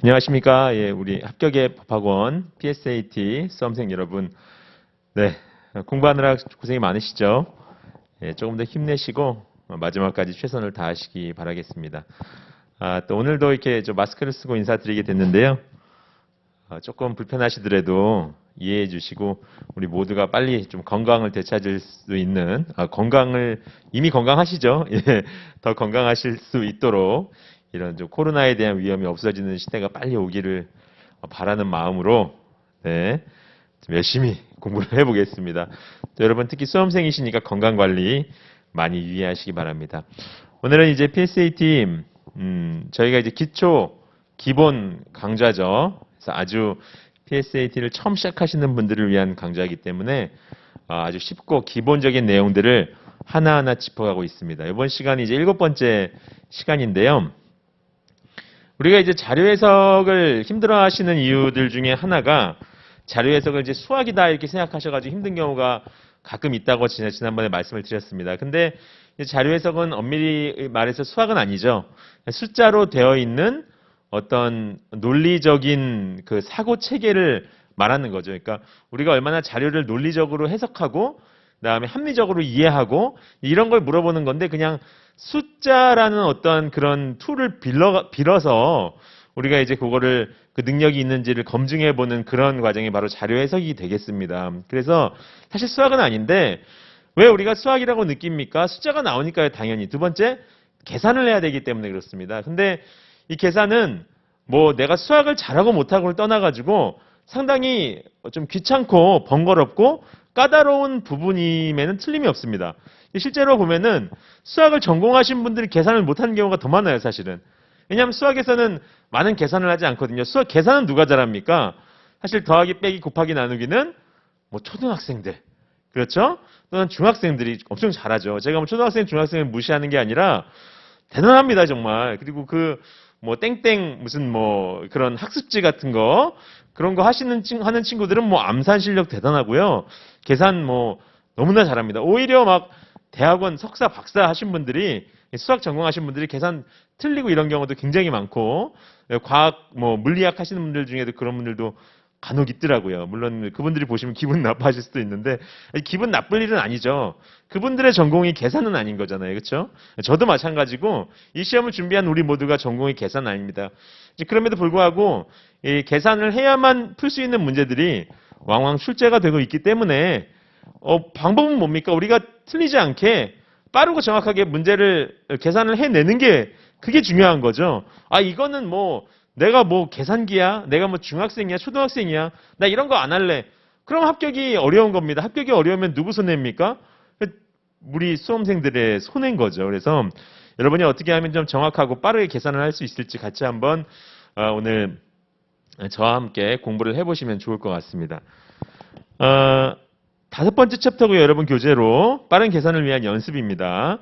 안녕하십니까. 예, 우리 합격의 법학원 PSAT 수험생 여러분. 네, 공부하느라 고생이 많으시죠? 예, 조금 더 힘내시고 마지막까지 최선을 다하시기 바라겠습니다. 또 오늘도 이렇게 좀 마스크를 쓰고 인사드리게 됐는데요. 조금 불편하시더라도 이해해 주시고 우리 모두가 빨리 좀 건강을 되찾을 수 있는 건강을 이미 건강하시죠? 예, 더 건강하실 수 있도록 이런 좀 코로나에 대한 위험이 없어지는 시대가 빨리 오기를 바라는 마음으로 네, 좀 열심히 공부를 해보겠습니다. 또 여러분 특히 수험생이시니까 건강 관리 많이 유의하시기 바랍니다. 오늘은 이제 PSAT 저희가 이제 기초 기본 강좌죠. 그래서 아주 PSAT를 처음 시작하시는 분들을 위한 강좌이기 때문에 아주 쉽고 기본적인 내용들을 하나하나 짚어가고 있습니다. 이번 시간이 이제 7번째 시간인데요. 우리가 이제 자료 해석을 힘들어 하시는 이유들 중에 하나가 자료 해석을 이제 수학이다 이렇게 생각하셔가지고 힘든 경우가 가끔 있다고 지난번에 말씀을 드렸습니다. 근데 자료 해석은 엄밀히 말해서 수학은 아니죠. 숫자로 되어 있는 어떤 논리적인 그 사고 체계를 말하는 거죠. 그러니까 우리가 얼마나 자료를 논리적으로 해석하고 그다음에 합리적으로 이해하고 이런 걸 물어보는 건데 그냥 숫자라는 어떤 그런 툴을 빌어서 우리가 이제 그거를 그 능력이 있는지를 검증해 보는 그런 과정이 바로 자료 해석이 되겠습니다. 그래서 사실 수학은 아닌데 왜 우리가 수학이라고 느낍니까? 숫자가 나오니까요, 당연히. 두 번째, 계산을 해야 되기 때문에 그렇습니다. 근데 이 계산은 뭐 내가 수학을 잘하고 못하고를 떠나가지고 상당히 좀 귀찮고 번거롭고 까다로운 부분임에는 틀림이 없습니다. 실제로 보면은 수학을 전공하신 분들이 계산을 못하는 경우가 더 많아요, 사실은. 왜냐하면 수학에서는 많은 계산을 하지 않거든요. 수학 계산은 누가 잘합니까? 사실 더하기, 빼기, 곱하기, 나누기는 뭐 초등학생들, 그렇죠? 또는 중학생들이 엄청 잘하죠. 제가 뭐 초등학생, 중학생을 무시하는 게 아니라 대단합니다, 정말. 그리고 그 뭐 땡땡 무슨 뭐 그런 학습지 같은 거 그런 거 하는 친구들은 뭐 암산 실력 대단하고요. 계산 뭐 너무나 잘합니다. 오히려 막 대학원 석사, 박사 하신 분들이 수학 전공하신 분들이 계산 틀리고 이런 경우도 굉장히 많고 과학 뭐 물리학 하시는 분들 중에도 그런 분들도 간혹 있더라고요. 물론 그분들이 보시면 기분 나빠하실 수도 있는데 기분 나쁠 일은 아니죠. 그분들의 전공이 계산은 아닌 거잖아요. 그렇죠? 저도 마찬가지고 이 시험을 준비한 우리 모두가 전공이 계산 아닙니다. 그럼에도 불구하고 이 계산을 해야만 풀 수 있는 문제들이 왕왕 출제가 되고 있기 때문에 방법은 뭡니까? 우리가 틀리지 않게 빠르고 정확하게 문제를 계산을 해내는 게 그게 중요한 거죠. 이거는 뭐 내가 뭐 계산기야? 내가 뭐 중학생이야? 초등학생이야? 나 이런 거 안 할래. 그럼 합격이 어려운 겁니다. 합격이 어려우면 누구 손해입니까? 우리 수험생들의 손해인 거죠. 그래서 여러분이 어떻게 하면 좀 정확하고 빠르게 계산을 할 수 있을지 같이 한번 오늘 저와 함께 공부를 해보시면 좋을 것 같습니다. 5번째 챕터고요. 여러분 교재로 빠른 계산을 위한 연습입니다.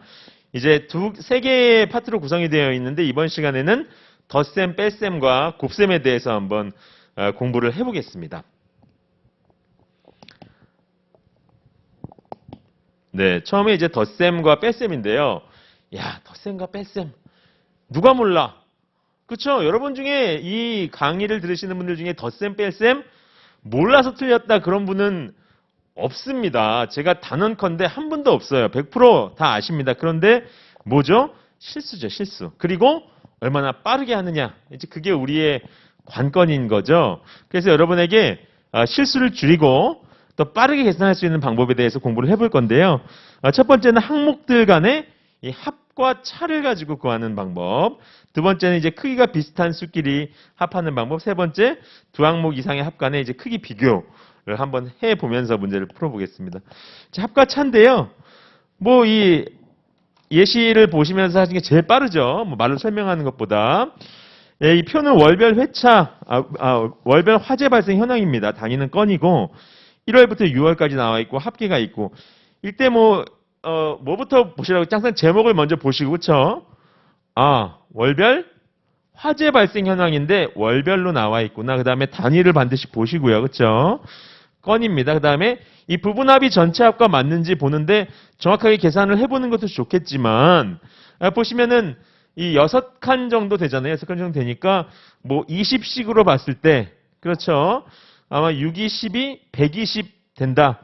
이제 세 개의 파트로 구성이 되어 있는데 이번 시간에는 덧셈, 뺄셈과 곱셈에 대해서 한번 공부를 해보겠습니다. 네, 처음에 이제 덧셈과 뺄셈인데요. 야, 덧셈과 뺄셈 누가 몰라? 그렇죠? 여러분 중에 이 강의를 들으시는 분들 중에 덧셈, 뺄셈 몰라서 틀렸다 그런 분은 없습니다. 제가 단언컨대 한 분도 없어요. 100%다 아십니다. 그런데 뭐죠? 실수죠, 실수. 그리고 얼마나 빠르게 하느냐. 이제 그게 우리의 관건인 거죠. 그래서 여러분에게 실수를 줄이고 또 빠르게 계산할 수 있는 방법에 대해서 공부를 해볼 건데요. 첫 번째는 항목들 간의 이 합과 차를 가지고 구하는 방법. 두 번째는 이제 크기가 비슷한 수끼리 합하는 방법. 세 번째, 두 항목 이상의 합 간의 이제 크기 비교를 한번 해보면서 문제를 풀어보겠습니다. 자, 합과 차인데요. 뭐 이 예시를 보시면서 하시는 게 제일 빠르죠. 뭐 말로 설명하는 것보다. 예, 이 표는 월별 회차, 월별 화재 발생 현황입니다. 단위는 건이고 1월부터 6월까지 나와 있고 합계가 있고 이때 뭐부터 보시라고 항상 제목을 먼저 보시고 그렇죠? 월별 화재 발생 현황인데 월별로 나와 있구나. 그다음에 단위를 반드시 보시고요. 그렇죠? 건입니다. 그다음에 이 부분합이 전체 합과 맞는지 보는데 정확하게 계산을 해보는 것도 좋겠지만 보시면은 이 6칸 정도 되잖아요. 6칸 정도 되니까 뭐 20씩으로 봤을 때 그렇죠. 아마 6, 2, 12, 120 된다.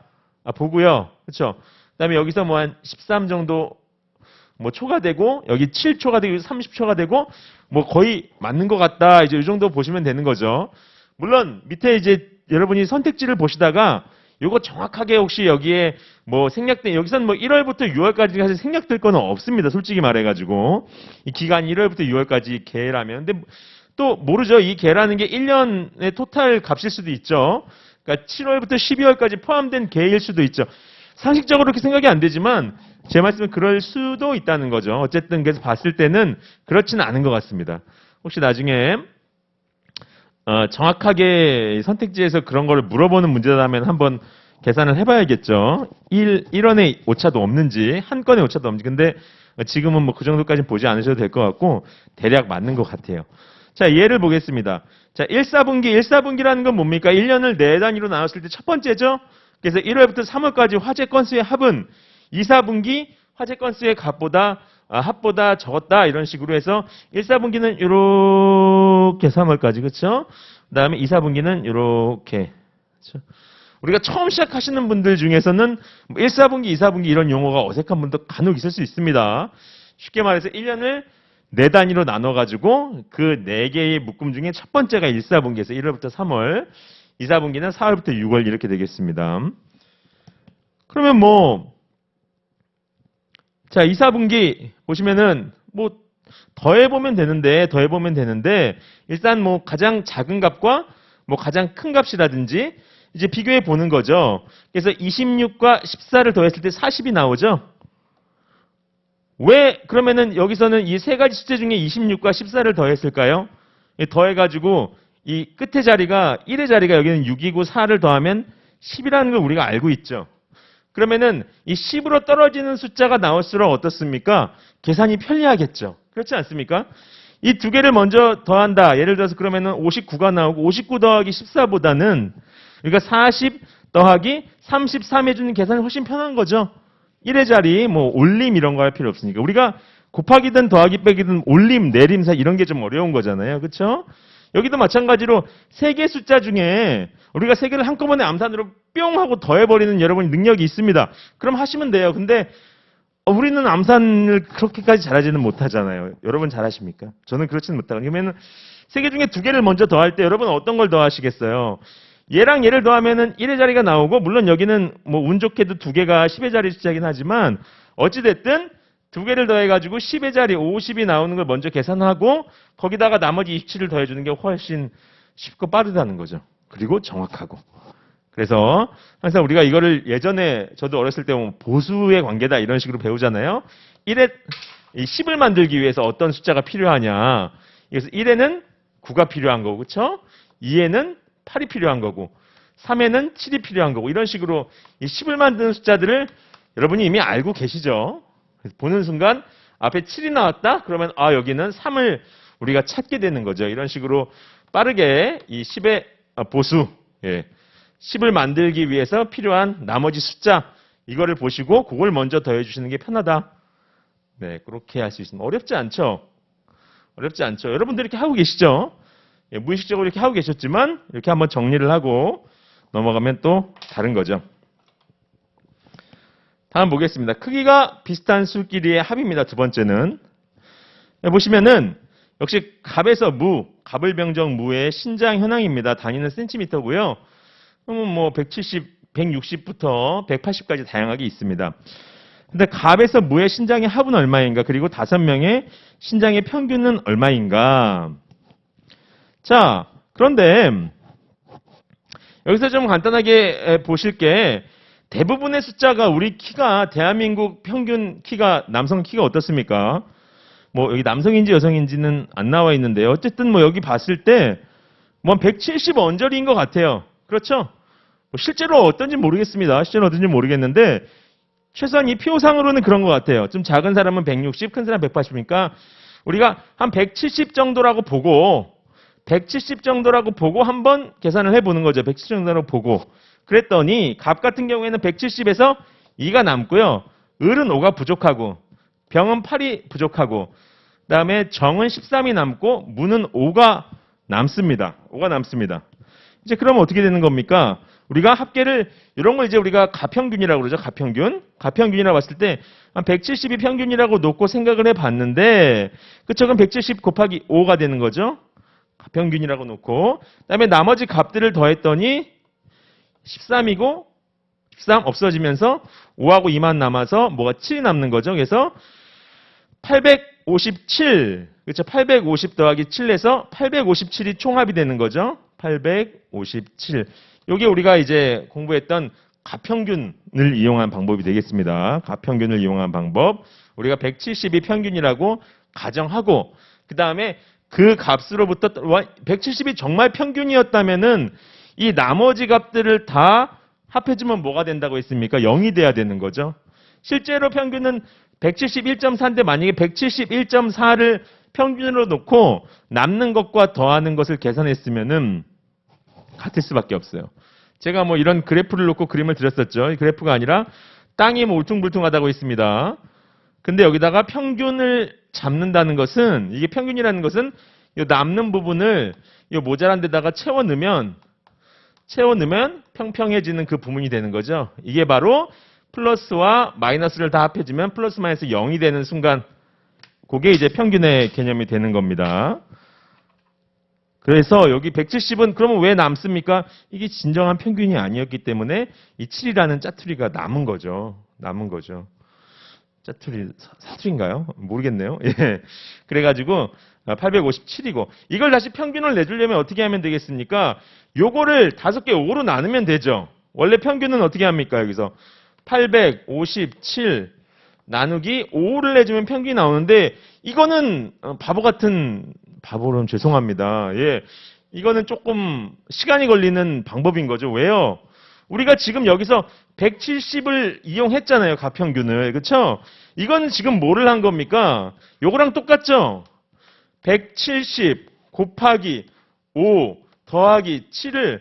보고요. 그렇죠. 그다음에 여기서 뭐 한 13 정도 뭐 초가 되고 여기 7초가 되고 30초가 되고 뭐 거의 맞는 것 같다. 이제 이 정도 보시면 되는 거죠. 물론 밑에 이제 여러분이 선택지를 보시다가 요거 정확하게 혹시 여기에 뭐 생략된 여기서는 뭐 1월부터 6월까지 사실 생략될 거는 없습니다. 솔직히 말해가지고 이 기간 1월부터 6월까지 개라면 근데 또 모르죠. 이 개라는 게 1년의 토탈 값일 수도 있죠. 그러니까 7월부터 12월까지 포함된 개일 수도 있죠. 상식적으로 그렇게 생각이 안 되지만 제 말씀은 그럴 수도 있다는 거죠. 어쨌든 그래서 봤을 때는 그렇지는 않은 것 같습니다. 혹시 나중에 정확하게 선택지에서 그런 거를 물어보는 문제라면 한번 계산을 해봐야겠죠. 1원의 오차도 없는지, 한 건의 오차도 없는지. 근데 지금은 뭐 그 정도까지 보지 않으셔도 될 것 같고, 대략 맞는 것 같아요. 자, 예를 보겠습니다. 자, 1사분기라는 건 뭡니까? 1년을 4단위로 나눴을 때 첫 번째죠? 그래서 1월부터 3월까지 화재 건수의 합은 2사분기 화재 건수의 합보다 적었다. 이런 식으로 해서 1사분기는 이렇게 3월까지. 그렇죠? 그다음에 2사분기는 이렇게. 그렇죠? 우리가 처음 시작하시는 분들 중에서는 1사분기, 2사분기 이런 용어가 어색한 분도 간혹 있을 수 있습니다. 쉽게 말해서 1년을 4단위로 나눠가지고 그 4개의 묶음 중에 첫 번째가 1사분기에서 1월부터 3월, 2사분기는 4월부터 6월 이렇게 되겠습니다. 그러면 자, 2사분기 보시면은 뭐 더해보면 되는데 일단 뭐 가장 작은 값과 뭐 가장 큰 값이라든지 이제 비교해 보는 거죠. 그래서 26과 14를 더했을 때 40이 나오죠. 왜 그러면은 여기서는 이 세 가지 숫자 중에 26과 14를 더했을까요? 더해가지고 이 끝의 자리가 1의 자리가 여기는 6이고 4를 더하면 10이라는 걸 우리가 알고 있죠. 그러면은 이 10으로 떨어지는 숫자가 나올수록 어떻습니까? 계산이 편리하겠죠. 그렇지 않습니까? 이 두 개를 먼저 더한다. 예를 들어서 그러면은 59가 나오고 59 더하기 14보다는 그러니까 40 더하기 33 해주는 계산이 훨씬 편한 거죠. 1의 자리, 뭐 올림 이런 거 할 필요 없으니까. 우리가 곱하기든 더하기 빼기든 올림, 내림 사 이런 게 좀 어려운 거잖아요. 그렇죠? 여기도 마찬가지로 세 개 숫자 중에 우리가 세 개를 한꺼번에 암산으로 뿅 하고 더해버리는 여러분 능력이 있습니다. 그럼 하시면 돼요. 근데 우리는 암산을 그렇게까지 잘하지는 못하잖아요. 여러분 잘하십니까? 저는 그렇지는 못하고. 그러면 세 개 중에 두 개를 먼저 더할 때 여러분 어떤 걸 더하시겠어요? 얘랑 얘를 더하면은 1의 자리가 나오고 물론 여기는 뭐 운 좋게도 두 개가 10의 자리 숫자긴 하지만 어찌됐든 두 개를 더해가지고 10의 자리 50이 나오는 걸 먼저 계산하고 거기다가 나머지 27을 더해주는 게 훨씬 쉽고 빠르다는 거죠. 그리고 정확하고. 그래서 항상 우리가 이거를 예전에 저도 어렸을 때 보수의 관계다 이런 식으로 배우잖아요. 1에 10을 만들기 위해서 어떤 숫자가 필요하냐. 그래서 1에는 9가 필요한 거고 그렇죠? 2에는 8이 필요한 거고 3에는 7이 필요한 거고 이런 식으로 이 10을 만드는 숫자들을 여러분이 이미 알고 계시죠. 그래서 보는 순간 앞에 7이 나왔다? 그러면 여기는 3을 우리가 찾게 되는 거죠. 이런 식으로 빠르게 이 10의 보수 10을 만들기 위해서 필요한 나머지 숫자 이거를 보시고 그걸 먼저 더해 주시는 게 편하다. 네, 그렇게 할 수 있습니다. 어렵지 않죠? 어렵지 않죠? 여러분들 이렇게 하고 계시죠? 무의식적으로 이렇게 하고 계셨지만 이렇게 한번 정리를 하고 넘어가면 또 다른 거죠. 다음 보겠습니다. 크기가 비슷한 수끼리의 합입니다. 두 번째는 보시면은 역시 갑에서 갑을 병정 무의 신장 현황입니다. 단위는 센티미터고요. 그러면 뭐 170, 160부터 180까지 다양하게 있습니다. 근데 갑에서 무의 신장의 합은 얼마인가? 그리고 5명의 신장의 평균은 얼마인가? 자, 그런데 여기서 좀 간단하게 보실 게 대부분의 숫자가 우리 키가 대한민국 평균 키가 남성 키가 어떻습니까? 뭐 여기 남성인지 여성인지는 안 나와 있는데요. 어쨌든 뭐 여기 봤을 때 뭐 170 언저리인 것 같아요. 그렇죠? 뭐 실제로 어떤지 모르겠습니다. 실제로 어떤지 모르겠는데 최소한 이 표상으로는 그런 것 같아요. 좀 작은 사람은 160, 큰 사람은 180이니까 우리가 한 170 정도라고 보고 170 정도라고 보고 한번 계산을 해보는 거죠. 170 정도라고 보고. 그랬더니 갑 같은 경우에는 170에서 2가 남고요. 을은 5가 부족하고 병은 8이 부족하고 그다음에 정은 13이 남고 무는 5가 남습니다. 5가 남습니다. 이제 그러면 어떻게 되는 겁니까? 우리가 합계를 이런 걸 이제 우리가 가평균이라고 그러죠. 가평균. 가평균이라고 봤을 때 한 170이 평균이라고 놓고 생각을 해봤는데 그쵸? 그럼 170 곱하기 5가 되는 거죠. 가평균이라고 놓고 그다음에 나머지 값들을 더했더니 13이고 13 없어지면서 5하고 2만 남아서 뭐가 7이 남는 거죠. 그래서 857 그렇죠. 850 더하기 7에서 857이 총합이 되는 거죠. 857. 요게 우리가 이제 공부했던 가평균을 이용한 방법이 되겠습니다. 가평균을 이용한 방법. 우리가 170이 평균이라고 가정하고 그 다음에 그 값으로부터 170이 정말 평균이었다면은 이 나머지 값들을 다 합해주면 뭐가 된다고 했습니까? 0이 돼야 되는 거죠. 실제로 평균은 171.4인데 만약에 171.4를 평균으로 놓고 남는 것과 더하는 것을 계산했으면은 같을 수밖에 없어요. 제가 뭐 이런 그래프를 놓고 그림을 드렸었죠. 이 그래프가 아니라 땅이 뭐 울퉁불퉁하다고 했습니다. 근데 여기다가 평균을 잡는다는 것은 이게 평균이라는 것은 이 남는 부분을 이 모자란 데다가 채워 넣으면 평평해지는 그 부분이 되는 거죠. 이게 바로 플러스와 마이너스를 다 합해주면 플러스 마이너스 0이 되는 순간 그게 이제 평균의 개념이 되는 겁니다. 그래서 여기 170은 그러면 왜 남습니까? 이게 진정한 평균이 아니었기 때문에 이 7이라는 짜투리가 남은 거죠. 남은 거죠. 짜투리, 사투리인가요? 모르겠네요. 예. 그래가지고 857이고 이걸 다시 평균을 내주려면 어떻게 하면 되겠습니까? 요거를 5개 5로 나누면 되죠. 원래 평균은 어떻게 합니까? 여기서 857 나누기 5를 내주면 평균이 나오는데 이거는 바보는 죄송합니다. 예. 이거는 조금 시간이 걸리는 방법인 거죠. 왜요? 우리가 지금 여기서 170을 이용했잖아요. 가평균을. 그렇죠? 이건 지금 뭐를 한 겁니까? 요거랑 똑같죠? 170 곱하기 5 더하기 7을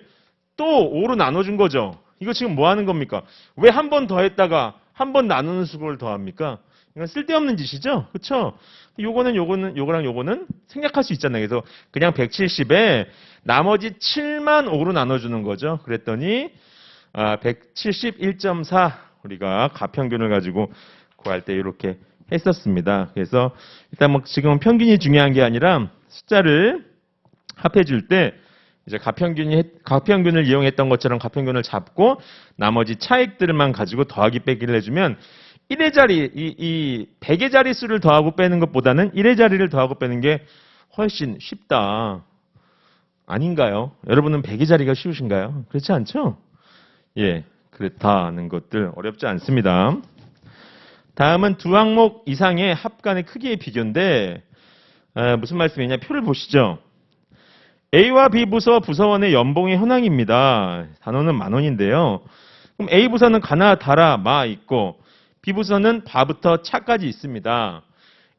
또 5로 나눠준 거죠. 이거 지금 뭐 하는 겁니까? 왜 한 번 더했다가 한 번 나누는 수를 더합니까? 이건 쓸데없는 짓이죠. 그렇죠? 요거랑 요거는 생략할 수 있잖아요. 그래서 그냥 170에 나머지 7만 5로 나눠주는 거죠. 그랬더니 171.4 우리가 가평균을 가지고 구할 때 이렇게 했었습니다. 그래서 일단 뭐 지금은 평균이 중요한 게 아니라 숫자를 합해줄 때 이제 가평균을 이용했던 것처럼 가평균을 잡고 나머지 차익들만 가지고 더하기 빼기를 해주면 1의 자리, 이 100의 자릿수를 더하고 빼는 것보다는 1의 자리를 더하고 빼는 게 훨씬 쉽다. 아닌가요? 여러분은 100의 자리가 쉬우신가요? 그렇지 않죠? 예, 그렇다는 것들 어렵지 않습니다. 다음은 두 항목 이상의 합간의 크기의 비교인데 무슨 말씀이냐? 표를 보시죠. A와 B 부서 부서원의 연봉의 현황입니다. 단어는 10,000원인데요. 그럼 A 부서는 가나, 다라, 마 있고 B 부서는 바부터 차까지 있습니다.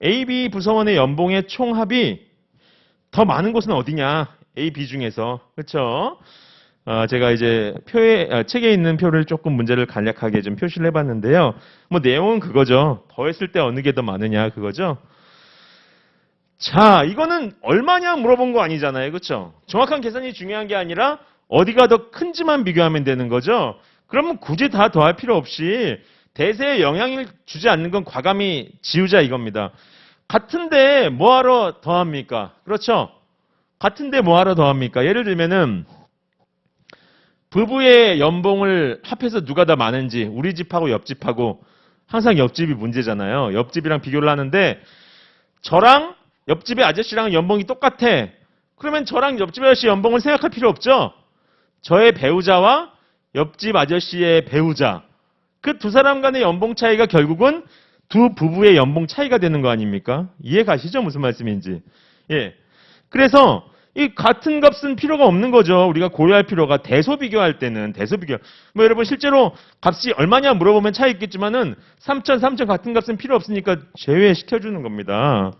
A, B 부서원의 연봉의 총합이 더 많은 곳은 어디냐? A, B 중에서. 그렇죠? 제가 이제 책에 있는 표를 조금 문제를 간략하게 좀 표시를 해봤는데요. 뭐 내용은 그거죠. 더했을 때 어느 게 더 많으냐 그거죠. 자, 이거는 얼마냐 물어본 거 아니잖아요. 그렇죠? 정확한 계산이 중요한 게 아니라 어디가 더 큰지만 비교하면 되는 거죠. 그러면 굳이 다 더할 필요 없이 대세에 영향을 주지 않는 건 과감히 지우자 이겁니다. 같은데 뭐하러 더합니까? 그렇죠? 같은데 뭐하러 더합니까? 예를 들면은 부부의 연봉을 합해서 누가 더 많은지 우리 집하고 옆집하고 항상 옆집이 문제잖아요. 옆집이랑 비교를 하는데 저랑 옆집의 아저씨랑 연봉이 똑같아. 그러면 저랑 옆집 아저씨 연봉을 생각할 필요 없죠. 저의 배우자와 옆집 아저씨의 배우자. 그 두 사람 간의 연봉 차이가 결국은 두 부부의 연봉 차이가 되는 거 아닙니까? 이해 가시죠? 무슨 말씀인지. 예. 그래서 이 같은 값은 필요가 없는 거죠. 우리가 고려할 필요가 대소 비교할 때는 대소 비교. 뭐 여러분 실제로 값이 얼마냐 물어보면 차이 있겠지만은 3,000 같은 값은 필요 없으니까 제외시켜 주는 겁니다.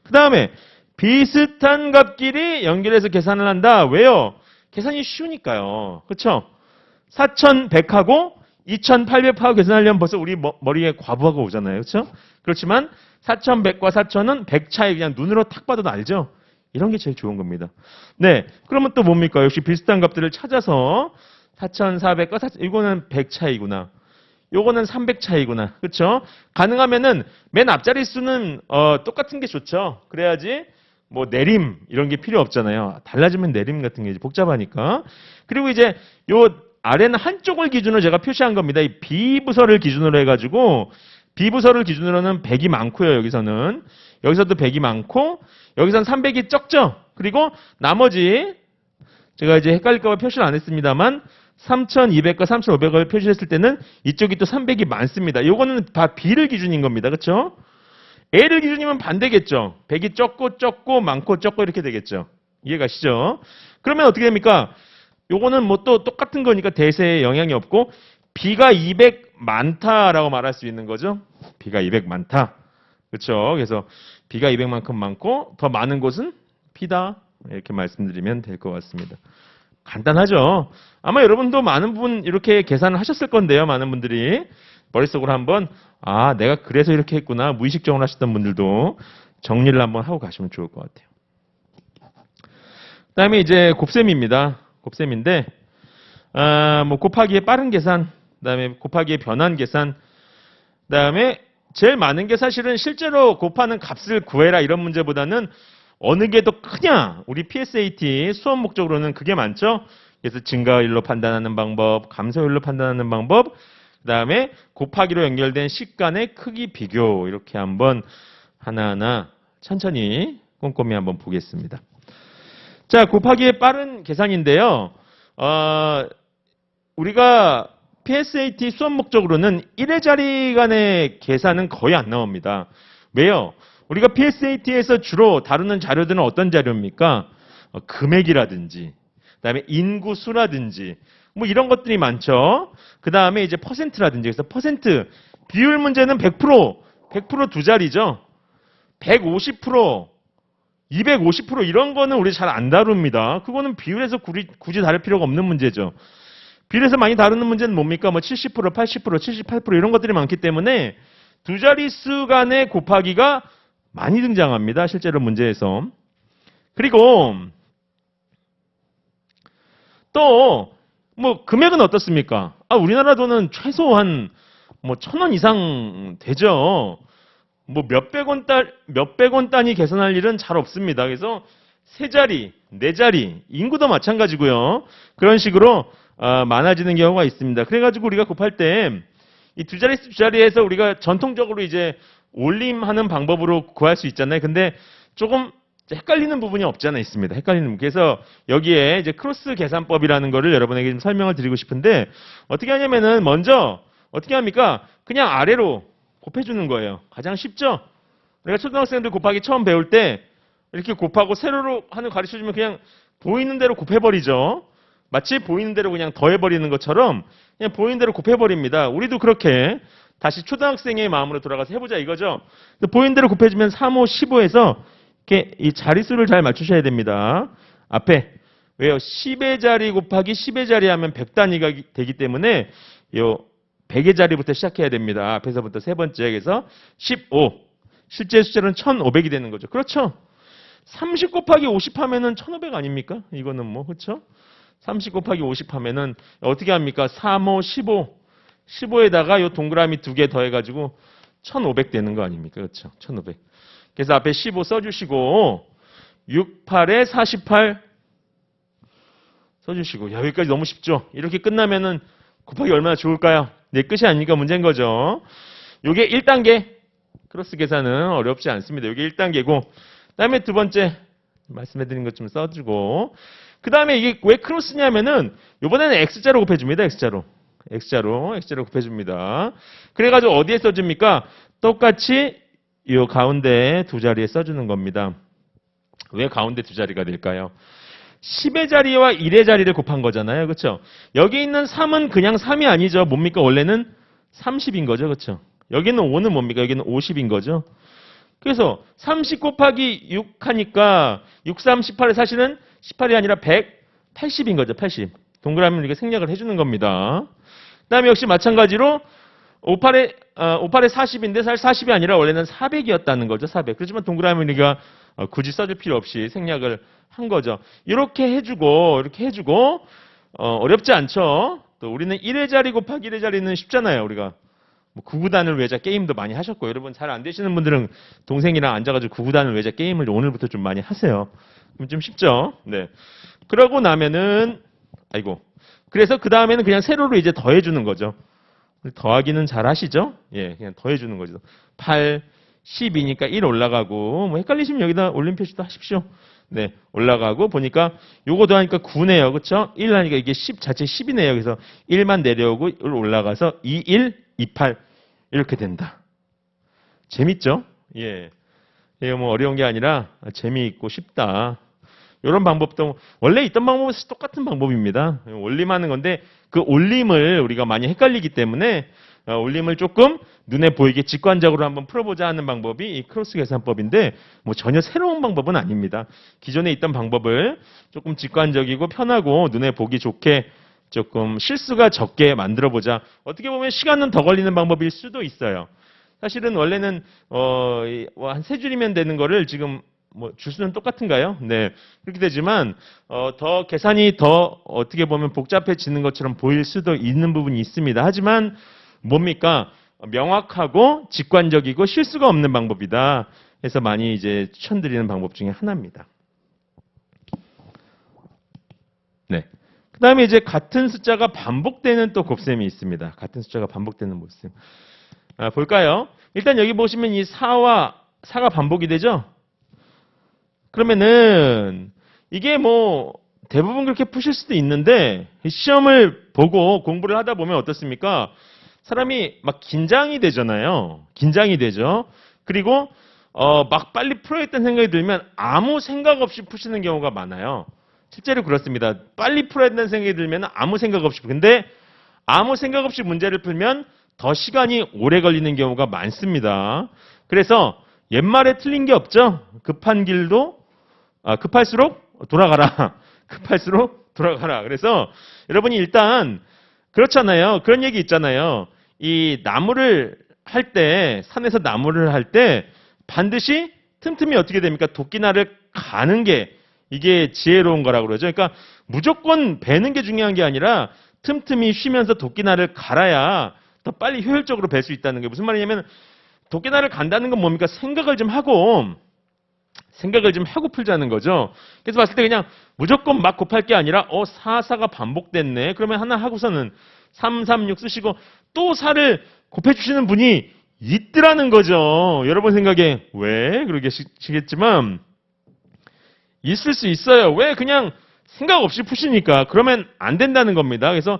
그다음에 비슷한 값끼리 연결해서 계산을 한다. 왜요? 계산이 쉬우니까요. 그렇죠? 4,100하고 2,800하고 계산하려면 벌써 우리 머리에 과부하가 오잖아요. 그렇죠? 그렇지만 4100과 4000은 100 차이 그냥 눈으로 탁 봐도 알죠? 이런 게 제일 좋은 겁니다. 네. 그러면 또 뭡니까? 역시 비슷한 값들을 찾아서 4400과 4000, 이거는 100 차이구나. 요거는 300 차이구나. 그렇죠? 가능하면은 맨 앞자리 수는 똑같은 게 좋죠. 그래야지 뭐 내림 이런 게 필요 없잖아요. 달라지면 내림 같은 게 이제 복잡하니까. 그리고 이제 요 아래는 한쪽을 기준으로 제가 표시한 겁니다. 이 B부서를 기준으로 해가지고 B부서를 기준으로는 100이 많고요. 여기서는. 여기서도 100이 많고 여기서는 300이 적죠. 그리고 나머지 제가 이제 헷갈릴까 봐 표시를 안 했습니다만 3200과 3500을 표시했을 때는 이쪽이 또 300이 많습니다. 요거는 다 B를 기준인 겁니다. 그렇죠? A를 기준이면 반대겠죠. 100이 적고 많고 적고 이렇게 되겠죠. 이해가시죠? 그러면 어떻게 됩니까? 요거는 뭐 또 똑같은 거니까 대세에 영향이 없고 B가 200 많다라고 말할 수 있는 거죠. B가 200 많다. 그렇죠? 그래서 B가 200만큼 많고 더 많은 곳은 B다. 이렇게 말씀드리면 될 것 같습니다. 간단하죠? 아마 여러분도 많은 분 이렇게 계산을 하셨을 건데요. 많은 분들이 머릿속으로 한번 내가 그래서 이렇게 했구나. 무의식적으로 하셨던 분들도 정리를 한번 하고 가시면 좋을 것 같아요. 그다음에 이제 곱셈입니다. 곱셈인데 뭐 곱하기의 빠른 계산, 그다음에 곱하기의 변환 계산, 그다음에 제일 많은 게 사실은 실제로 곱하는 값을 구해라 이런 문제보다는 어느 게 더 크냐? 우리 PSAT 수업 목적으로는 그게 많죠. 그래서 증가율로 판단하는 방법, 감소율로 판단하는 방법, 그다음에 곱하기로 연결된 식간의 크기 비교 이렇게 한번 하나하나 천천히 꼼꼼히 한번 보겠습니다. 자, 곱하기의 빠른 계산인데요. 우리가 PSAT 수업 목적으로는 1의 자리 간의 계산은 거의 안 나옵니다. 왜요? 우리가 PSAT에서 주로 다루는 자료들은 어떤 자료입니까? 금액이라든지, 그다음에 인구수라든지, 뭐 이런 것들이 많죠. 그 다음에 이제 퍼센트라든지, 그래서 퍼센트, 비율 문제는 100% 두 자리죠. 150%, 250% 이런 거는 우리 잘 안 다룹니다. 그거는 비율에서 굳이 다룰 필요가 없는 문제죠. 비율에서 많이 다루는 문제는 뭡니까? 뭐 70%, 80%, 78% 이런 것들이 많기 때문에 두 자릿수 간의 곱하기가 많이 등장합니다. 실제로 문제에서. 그리고 또 뭐 금액은 어떻습니까? 우리나라 돈은 최소한 뭐 1,000원 이상 되죠. 뭐 몇백 원 단위 계산할 일은 잘 없습니다. 그래서 세 자리, 네 자리, 인구도 마찬가지고요. 그런 식으로 많아지는 경우가 있습니다. 그래가지고 우리가 곱할 때 이 두 자리에서 우리가 전통적으로 이제 올림하는 방법으로 구할 수 있잖아요. 근데 조금 헷갈리는 부분이 없지 않아 있습니다. 그래서 여기에 이제 크로스 계산법이라는 거를 여러분에게 좀 설명을 드리고 싶은데 어떻게 하냐면은 먼저 어떻게 합니까? 그냥 아래로 곱해주는 거예요. 가장 쉽죠? 우리가 초등학생들 곱하기 처음 배울 때 이렇게 곱하고 세로로 하는 가르쳐주면 그냥 보이는 대로 곱해버리죠. 마치 보이는 대로 그냥 더해버리는 것처럼 그냥 보이는 대로 곱해버립니다. 우리도 그렇게 다시 초등학생의 마음으로 돌아가서 해보자 이거죠. 보이는 대로 곱해주면 3, 5, 15에서 이렇게 이 자릿수를 잘 맞추셔야 됩니다. 앞에 왜요? 10의 자리 곱하기 10의 자리 하면 100단위가 되기 때문에 요 100의 자리부터 시작해야 됩니다. 앞에서부터 세 번째 그래서 15. 실제 숫자는 1500이 되는 거죠. 그렇죠? 30 곱하기 50 하면은 1500 아닙니까? 이거는 뭐 그렇죠? 30 곱하기 50 하면은 어떻게 합니까? 3, 5, 15. 15에다가 요 동그라미 두 개 더해가지고 1500 되는 거 아닙니까? 그렇죠? 1500. 그래서 앞에 15 써주시고 6, 8에 48 써주시고 여기까지 너무 쉽죠? 이렇게 끝나면은 곱하기 얼마나 좋을까요? 네, 끝이 아니니까 문제인 거죠. 요게 1단계 크로스 계산은 어렵지 않습니다. 요게 1단계고 그 다음에 두 번째 말씀해드린 것 좀 써주고 그 다음에 이게 왜 크로스냐면은 요번에는 X자로 곱해줍니다. X자로 곱해줍니다. 그래가지고 어디에 써줍니까? 똑같이 요 가운데 두 자리에 써주는 겁니다. 왜 가운데 두 자리가 될까요? 10의 자리와 1의 자리를 곱한 거잖아요. 그렇죠? 여기 있는 3은 그냥 3이 아니죠. 뭡니까? 원래는 30인 거죠. 그렇죠? 여기는 5는 뭡니까? 여기는 50인 거죠. 그래서 30 곱하기 6 하니까 6, 3, 18에 사실은 18이 아니라 180인 거죠. 80. 동그라미 우리가 생략을 해주는 겁니다. 그 다음에 역시 마찬가지로 58에 40인데 사실 40이 아니라 원래는 400이었다는 거죠. 400. 그렇지만 동그라미 우리가 굳이 써줄 필요 없이 생략을 한 거죠. 이렇게 해주고 어렵지 않죠. 또 우리는 1의 자리 곱하기 1의 자리는 쉽잖아요. 우리가 뭐 구구단을 외자 게임도 많이 하셨고 여러분 잘 안 되시는 분들은 동생이랑 앉아가지고 구구단을 외자 게임을 오늘부터 좀 많이 하세요. 그럼 좀 쉽죠. 네. 그러고 나면은 그래서 그 다음에는 그냥 세로로 이제 더해주는 거죠. 더하기는 잘 하시죠? 예, 그냥 더해주는 거죠. 8, 12니까 1 올라가고, 뭐 헷갈리시면 여기다 올림 표시도 하십시오. 네, 올라가고, 보니까 요거 더하니까 9네요. 그쵸? 1 하니까 이게 10, 자체 10이네요. 그래서 1만 내려오고 1 올라가서 2, 1, 2, 8. 이렇게 된다. 재밌죠? 예. 이게 뭐 어려운 게 아니라 재미있고 쉽다. 이런 방법도 원래 있던 방법은 똑같은 방법입니다. 올림하는 건데 그 올림을 우리가 많이 헷갈리기 때문에 올림을 조금 눈에 보이게 직관적으로 한번 풀어보자 하는 방법이 이 크로스 계산법인데 뭐 전혀 새로운 방법은 아닙니다. 기존에 있던 방법을 조금 직관적이고 편하고 눈에 보기 좋게 조금 실수가 적게 만들어보자. 어떻게 보면 시간은 더 걸리는 방법일 수도 있어요. 사실은 원래는 한 세 줄이면 되는 거를 지금 뭐 주수는 똑같은가요? 네. 그렇게 되지만 더 계산이 더 어떻게 보면 복잡해지는 것처럼 보일 수도 있는 부분이 있습니다. 하지만 뭡니까? 명확하고 직관적이고 실수가 없는 방법이다. 해서 많이 이제 추천드리는 방법 중에 하나입니다. 네. 그다음에 이제 같은 숫자가 반복되는 또 곱셈이 있습니다. 같은 숫자가 반복되는 곱셈. 볼까요? 일단 여기 보시면 이 4가 반복이 되죠? 그러면은 이게 뭐 대부분 그렇게 푸실 수도 있는데 시험을 보고 공부를 하다 보면 어떻습니까? 사람이 막 긴장이 되잖아요. 긴장이 되죠. 그리고 막 빨리 풀어야겠다는 생각이 들면 아무 생각 없이 푸시는 경우가 많아요. 실제로 그렇습니다. 빨리 풀어야 된다는 생각이 들면 아무 생각 없이 근데 아무 생각 없이 문제를 풀면 더 시간이 오래 걸리는 경우가 많습니다. 그래서 옛말에 틀린 게 없죠. 급할수록 돌아가라. 급할수록 돌아가라. 그래서 여러분이 일단 그렇잖아요. 그런 얘기 있잖아요. 이 나무를 할 때, 산에서 나무를 할 때 반드시 틈틈이 어떻게 됩니까? 도끼날을 가는 게 이게 지혜로운 거라고 그러죠. 그러니까 무조건 베는 게 중요한 게 아니라 틈틈이 쉬면서 도끼날을 갈아야 더 빨리 효율적으로 벨 수 있다는 게 무슨 말이냐면 도끼날을 간다는 건 뭡니까? 생각을 좀 하고 풀자는 거죠. 그래서 봤을 때 그냥 무조건 막 곱할 게 아니라 4, 4가 반복됐네. 그러면 하나 하고서는 3, 3, 6 쓰시고 또 4를 곱해주시는 분이 있더라는 거죠. 여러분 생각에 왜 그러시겠지만 있을 수 있어요. 왜? 그냥 생각 없이 푸시니까. 그러면 안 된다는 겁니다. 그래서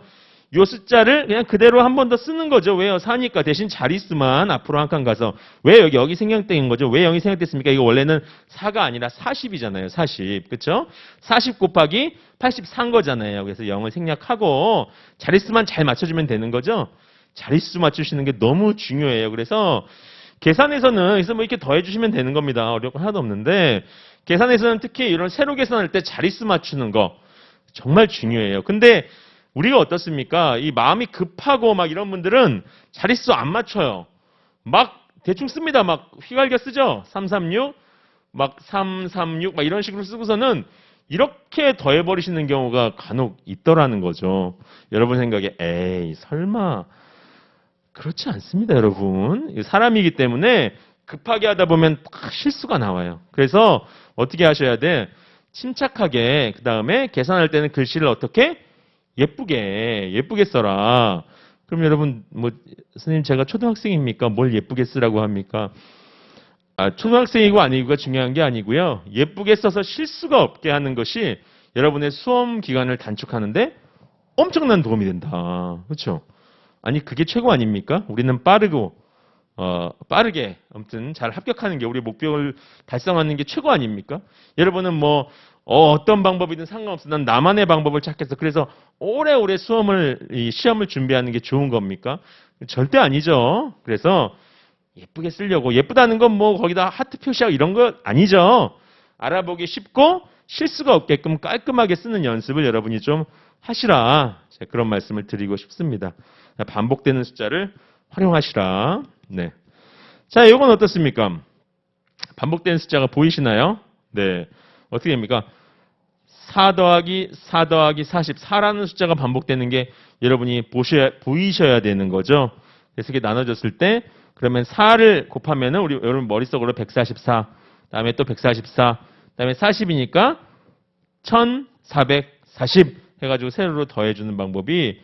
요 숫자를 그냥 그대로 한 번 더 쓰는 거죠. 왜요? 4니까 대신 자릿수만 앞으로 한 칸 가서 왜 여기 생략된 거죠? 왜 0이 생략됐습니까? 이거 원래는 4가 아니라 40이잖아요. 40. 그렇죠? 40 곱하기 84인 거잖아요. 그래서 0을 생략하고 자릿수만 잘 맞춰주면 되는 거죠. 자릿수 맞추시는 게 너무 중요해요. 그래서 계산에서는 그래서 뭐 이렇게 더해 주시면 되는 겁니다. 어려운 거 하나도 없는데 계산에서는 특히 이런 세로 계산할 때 자릿수 맞추는 거 정말 중요해요. 근데 우리가 어떻습니까? 이 마음이 급하고 막 이런 분들은 자릿수 안 맞춰요. 막 대충 씁니다. 막 휘갈겨 쓰죠. 336, 막 336, 막 이런 식으로 쓰고서는 이렇게 더해버리시는 경우가 간혹 있더라는 거죠. 여러분 생각에 에이 설마 그렇지 않습니다, 여러분. 사람이기 때문에 급하게 하다 보면 실수가 나와요. 그래서 어떻게 하셔야 돼? 침착하게 그 다음에 계산할 때는 글씨를 어떻게? 예쁘게 써라. 그럼 여러분 뭐 선생님 제가 초등학생입니까? 뭘 예쁘게 쓰라고 합니까? 초등학생이고 아니고가 중요한 게 아니고요. 예쁘게 써서 실수가 없게 하는 것이 여러분의 수험 기간을 단축하는데 엄청난 도움이 된다. 그렇죠? 아니 그게 최고 아닙니까? 우리는 빠르게 아무튼 잘 합격하는 게 우리 목표를 달성하는 게 최고 아닙니까? 여러분은 뭐 어떤 방법이든 상관없어. 난 나만의 방법을 찾겠어. 그래서 오래오래 시험을 준비하는 게 좋은 겁니까? 절대 아니죠. 그래서 예쁘게 쓰려고 예쁘다는 건 뭐 거기다 하트 표시하고 이런 거 아니죠. 알아보기 쉽고 실수가 없게끔 깔끔하게 쓰는 연습을 여러분이 좀 하시라. 제가 그런 말씀을 드리고 싶습니다. 반복되는 숫자를 활용하시라. 네. 자, 이건 어떻습니까? 반복되는 숫자가 보이시나요? 네. 어떻게 됩니까? 4 더하기 4 더하기 40. 4라는 숫자가 반복되는 게 여러분이 보이셔야 되는 거죠. 그래서 이게 나눠졌을 때, 그러면 4를 곱하면은 우리 여러분 머릿속으로 144, 다음에 또 144, 다음에 40이니까 1440 해가지고 세로로 더해주는 방법이,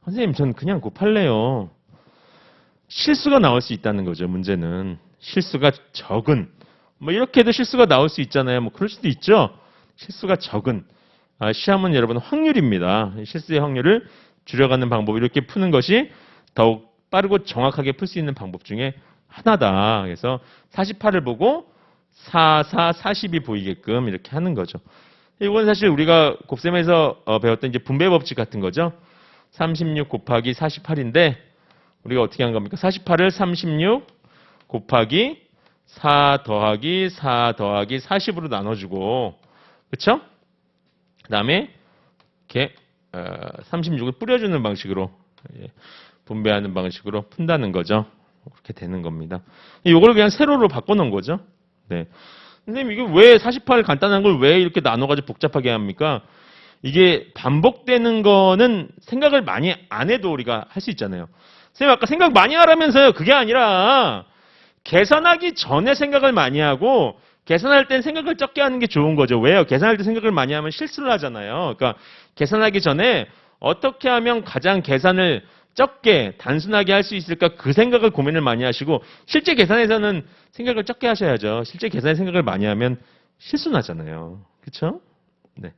선생님, 전 그냥 곱할래요. 실수가 나올 수 있다는 거죠, 문제는. 실수가 적은. 뭐, 이렇게 해도 실수가 나올 수 있잖아요. 뭐, 그럴 수도 있죠. 실수가 적은. 시험은 여러분 확률입니다. 실수의 확률을 줄여가는 방법, 이렇게 푸는 것이 더욱 빠르고 정확하게 풀 수 있는 방법 중에 하나다. 그래서 48을 보고 4, 4, 40이 보이게끔 이렇게 하는 거죠. 이건 사실 우리가 곱셈에서 배웠던 이제 분배 법칙 같은 거죠. 36 곱하기 48인데, 우리가 어떻게 한 겁니까? 48을 36 곱하기 4 더하기 4 더하기 40으로 나눠주고, 그쵸? 그 다음에 이렇게 36을 뿌려주는 방식으로, 분배하는 방식으로 푼다는 거죠. 그렇게 되는 겁니다. 이걸 그냥 세로로 바꿔놓은 거죠. 네. 선생님, 이게 왜 48 간단한 걸 왜 이렇게 나눠가지고 복잡하게 합니까? 이게 반복되는 거는 생각을 많이 안 해도 우리가 할 수 있잖아요. 선생님, 아까 생각 많이 하라면서요. 그게 아니라 계산하기 전에 생각을 많이 하고, 계산할 땐 생각을 적게 하는 게 좋은 거죠. 왜요? 계산할 때 생각을 많이 하면 실수를 하잖아요. 그러니까 계산하기 전에 어떻게 하면 가장 계산을 적게, 단순하게 할 수 있을까, 그 생각을 고민을 많이 하시고, 실제 계산에서는 생각을 적게 하셔야죠. 실제 계산에 생각을 많이 하면 실수 나잖아요. 그렇죠? 네.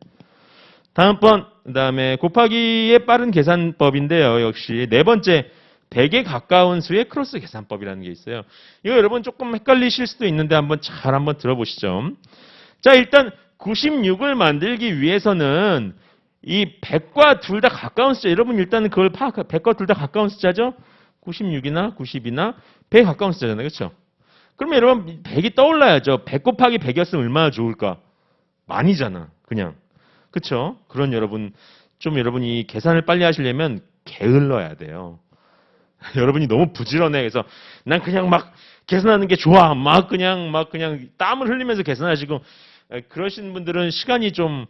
다음번, 그다음에 곱하기의 빠른 계산법인데요. 역시 네 번째, 100에 가까운 수의 크로스 계산법이라는 게 있어요. 이거 여러분 조금 헷갈리실 수도 있는데 한번 들어보시죠. 자, 일단 96을 만들기 위해서는 이 100과 둘 다 가까운 숫자, 여러분 일단은 그걸 100과 둘 다 가까운 숫자죠? 96이나 90이나 100에 가까운 숫자잖아요. 그렇죠? 그러면 여러분 100이 떠올라야죠. 100 곱하기 100이었으면 얼마나 좋을까? 많이잖아. 그냥. 그렇죠? 그런 여러분이 계산을 빨리 하시려면 게을러야 돼요. 여러분이 너무 부지런해. 그래서 난 그냥 막 계산하는 게 좋아. 막 그냥 땀을 흘리면서 계산하시고, 그러신 분들은 시간이 좀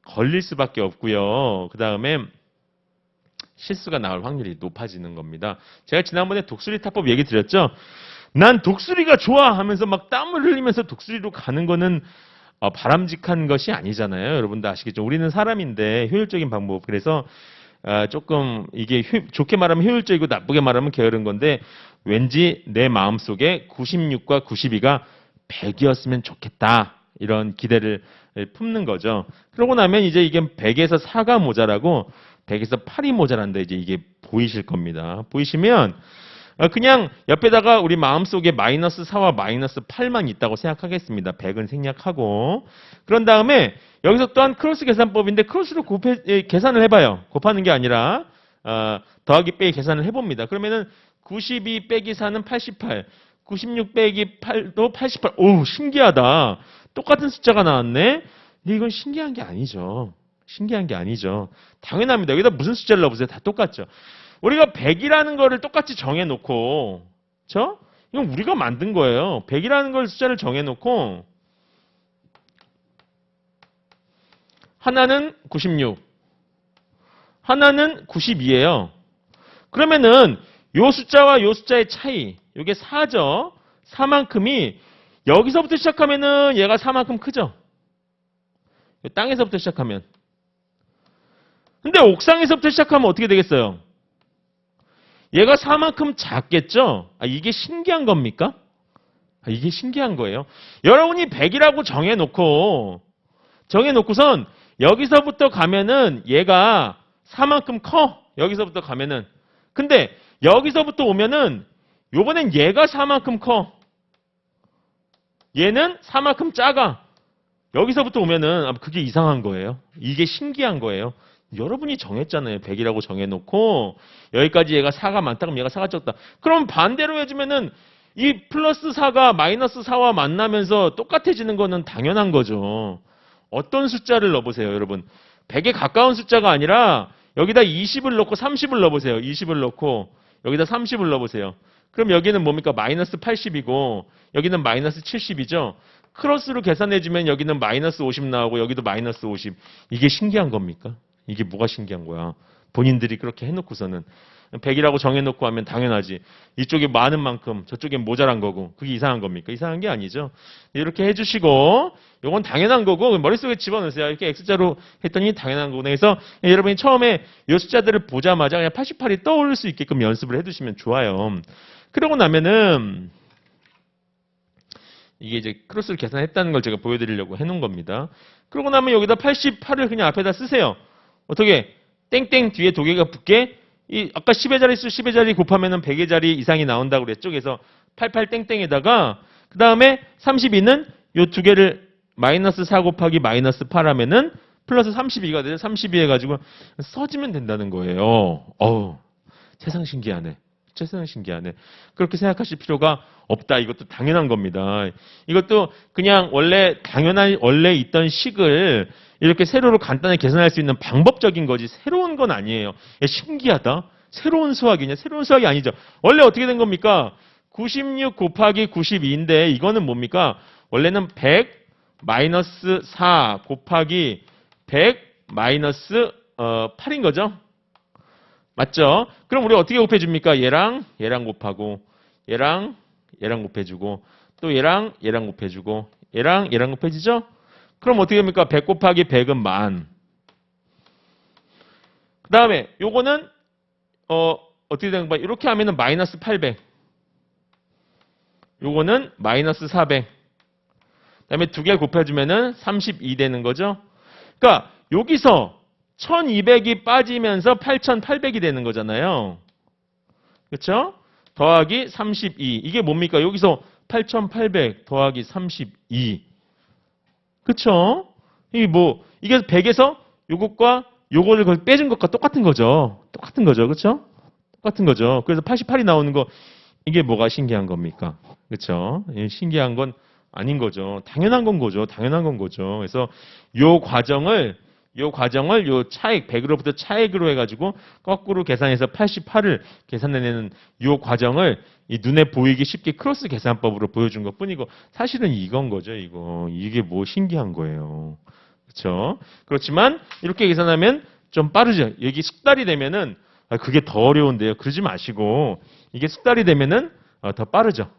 걸릴 수밖에 없고요. 그 다음에 실수가 나올 확률이 높아지는 겁니다. 제가 지난번에 독수리 타법 얘기 드렸죠. 난 독수리가 좋아 하면서 막 땀을 흘리면서 독수리로 가는 거는 바람직한 것이 아니잖아요. 여러분도 아시겠죠. 우리는 사람인데 효율적인 방법. 그래서 조금 이게 좋게 말하면 효율적이고 나쁘게 말하면 게으른 건데, 왠지 내 마음속에 96과 92가 100이었으면 좋겠다. 이런 기대를 품는 거죠. 그러고 나면 이제 이게 100에서 4가 모자라고 100에서 8이 모자란다. 이제 이게 보이실 겁니다. 보이시면 그냥 옆에다가 우리 마음속에 마이너스 4와 마이너스 8만 있다고 생각하겠습니다. 100은 생략하고. 그런 다음에 여기서 또한 크로스 계산법인데, 크로스로 계산을 해봐요. 곱하는 게 아니라 더하기 빼기 계산을 해봅니다. 그러면은 92 빼기 4는 88, 96 빼기 8도 88. 오, 신기하다. 똑같은 숫자가 나왔네. 근데 이건 신기한 게 아니죠. 신기한 게 아니죠. 당연합니다. 여기다 무슨 숫자를 넣어보세요. 다 똑같죠. 우리가 100이라는 거를 똑같이 정해놓고, 그렇죠? 이건 우리가 만든 거예요. 100이라는 걸 숫자를 정해놓고, 하나는 96, 하나는 92예요. 그러면은 요 숫자와 요 숫자의 차이, 요게 4죠. 4만큼이 여기서부터 시작하면은 얘가 4만큼 크죠. 땅에서부터 시작하면. 근데 옥상에서부터 시작하면 어떻게 되겠어요? 얘가 4만큼 작겠죠? 이게 신기한 겁니까? 이게 신기한 거예요. 여러분이 100이라고 정해놓고선 여기서부터 가면은 얘가 4만큼 커. 여기서부터 가면은. 근데 여기서부터 오면은 요번엔 얘가 4만큼 커. 얘는 4만큼 작아. 여기서부터 오면은 그게 이상한 거예요. 이게 신기한 거예요. 여러분이 정했잖아요. 100이라고 정해놓고 여기까지 얘가 4가 많다 그럼 얘가 4가 적다. 그럼 반대로 해주면은 이 플러스 4가 마이너스 4와 만나면서 똑같아지는 거는 당연한 거죠. 어떤 숫자를 넣어보세요, 여러분. 100에 가까운 숫자가 아니라 여기다 20을 넣고 30을 넣어보세요. 20을 넣고 여기다 30을 넣어보세요. 그럼 여기는 뭡니까? 마이너스 80이고 여기는 마이너스 70이죠. 크로스로 계산해주면 여기는 마이너스 50 나오고 여기도 마이너스 50. 이게 신기한 겁니까? 이게 뭐가 신기한 거야? 본인들이 그렇게 해놓고서는 100이라고 정해놓고 하면 당연하지. 이쪽에 많은 만큼 저쪽에 모자란 거고 그게 이상한 겁니까? 이상한 게 아니죠. 이렇게 해주시고 이건 당연한 거고 머릿속에 집어넣으세요. 이렇게 X자로 했더니 당연한 거구나. 그래서 여러분이 처음에 이 숫자들을 보자마자 그냥 88이 떠오를 수 있게끔 연습을 해두시면 좋아요. 그러고 나면은 이게 이제 크로스를 계산했다는 걸 제가 보여드리려고 해놓은 겁니다. 그러고 나면 여기다 88을 그냥 앞에다 쓰세요. 어떻게? 땡땡 뒤에 두 개가 붙게 이 아까 10의 자릿수 10의 자리 곱하면은 100의 자리 이상이 나온다고 그랬죠. 그래서 88 땡땡에다가 그 다음에 32는 요 두 개를 마이너스 4 곱하기 마이너스 8 하면은 플러스 32가 돼요. 32 해가지고 써주면 된다는 거예요. 어우, 세상 신기하네. 세상 신기하네. 그렇게 생각하실 필요가 없다. 이것도 당연한 겁니다. 이것도 그냥 원래 있던 식을 이렇게 세로로 간단하게 계산할 수 있는 방법적인 거지 새로운 건 아니에요. 신기하다. 새로운 수학이냐? 새로운 수학이 아니죠. 원래 어떻게 된 겁니까? 96 곱하기 92인데 이거는 뭡니까? 원래는 100 마이너스 4 곱하기 100 마이너스 8인 거죠. 맞죠? 그럼 우리 어떻게 곱해줍니까? 얘랑 곱하고 얘랑 곱해주고 또 얘랑 곱해주고 얘랑 곱해지죠? 그럼 어떻게 됩니까? 100 곱하기 100은 만. 그 다음에 요거는 어떻게 되는 거야? 이렇게 하면은 마이너스 800. 요거는 마이너스 400. 그 다음에 두 개 곱해주면은 32 되는 거죠? 그러니까 여기서 1200이 빠지면서 8800이 되는 거잖아요. 그렇죠? 더하기 32. 이게 뭡니까? 여기서 8800 더하기 32. 그렇죠? 이게 이게 100에서 요것과 요거를 빼준 것과 똑같은 거죠. 똑같은 거죠. 그렇죠? 똑같은 거죠. 그래서 88이 나오는 거 이게 뭐가 신기한 겁니까? 그렇죠? 신기한 건 아닌 거죠. 당연한 건 거죠. 당연한 건 거죠. 그래서 요 과정을 요 차액 100으로부터 차액으로 해가지고 거꾸로 계산해서 88을 계산해내는 요 과정을 이 눈에 보이기 쉽게 크로스 계산법으로 보여준 것 뿐이고 사실은 이건 거죠. 이게 뭐 신기한 거예요. 그렇죠? 그렇지만 이렇게 계산하면 좀 빠르죠. 여기 숙달이 되면은 그게 더 어려운데요. 그러지 마시고 이게 숙달이 되면은 더 빠르죠.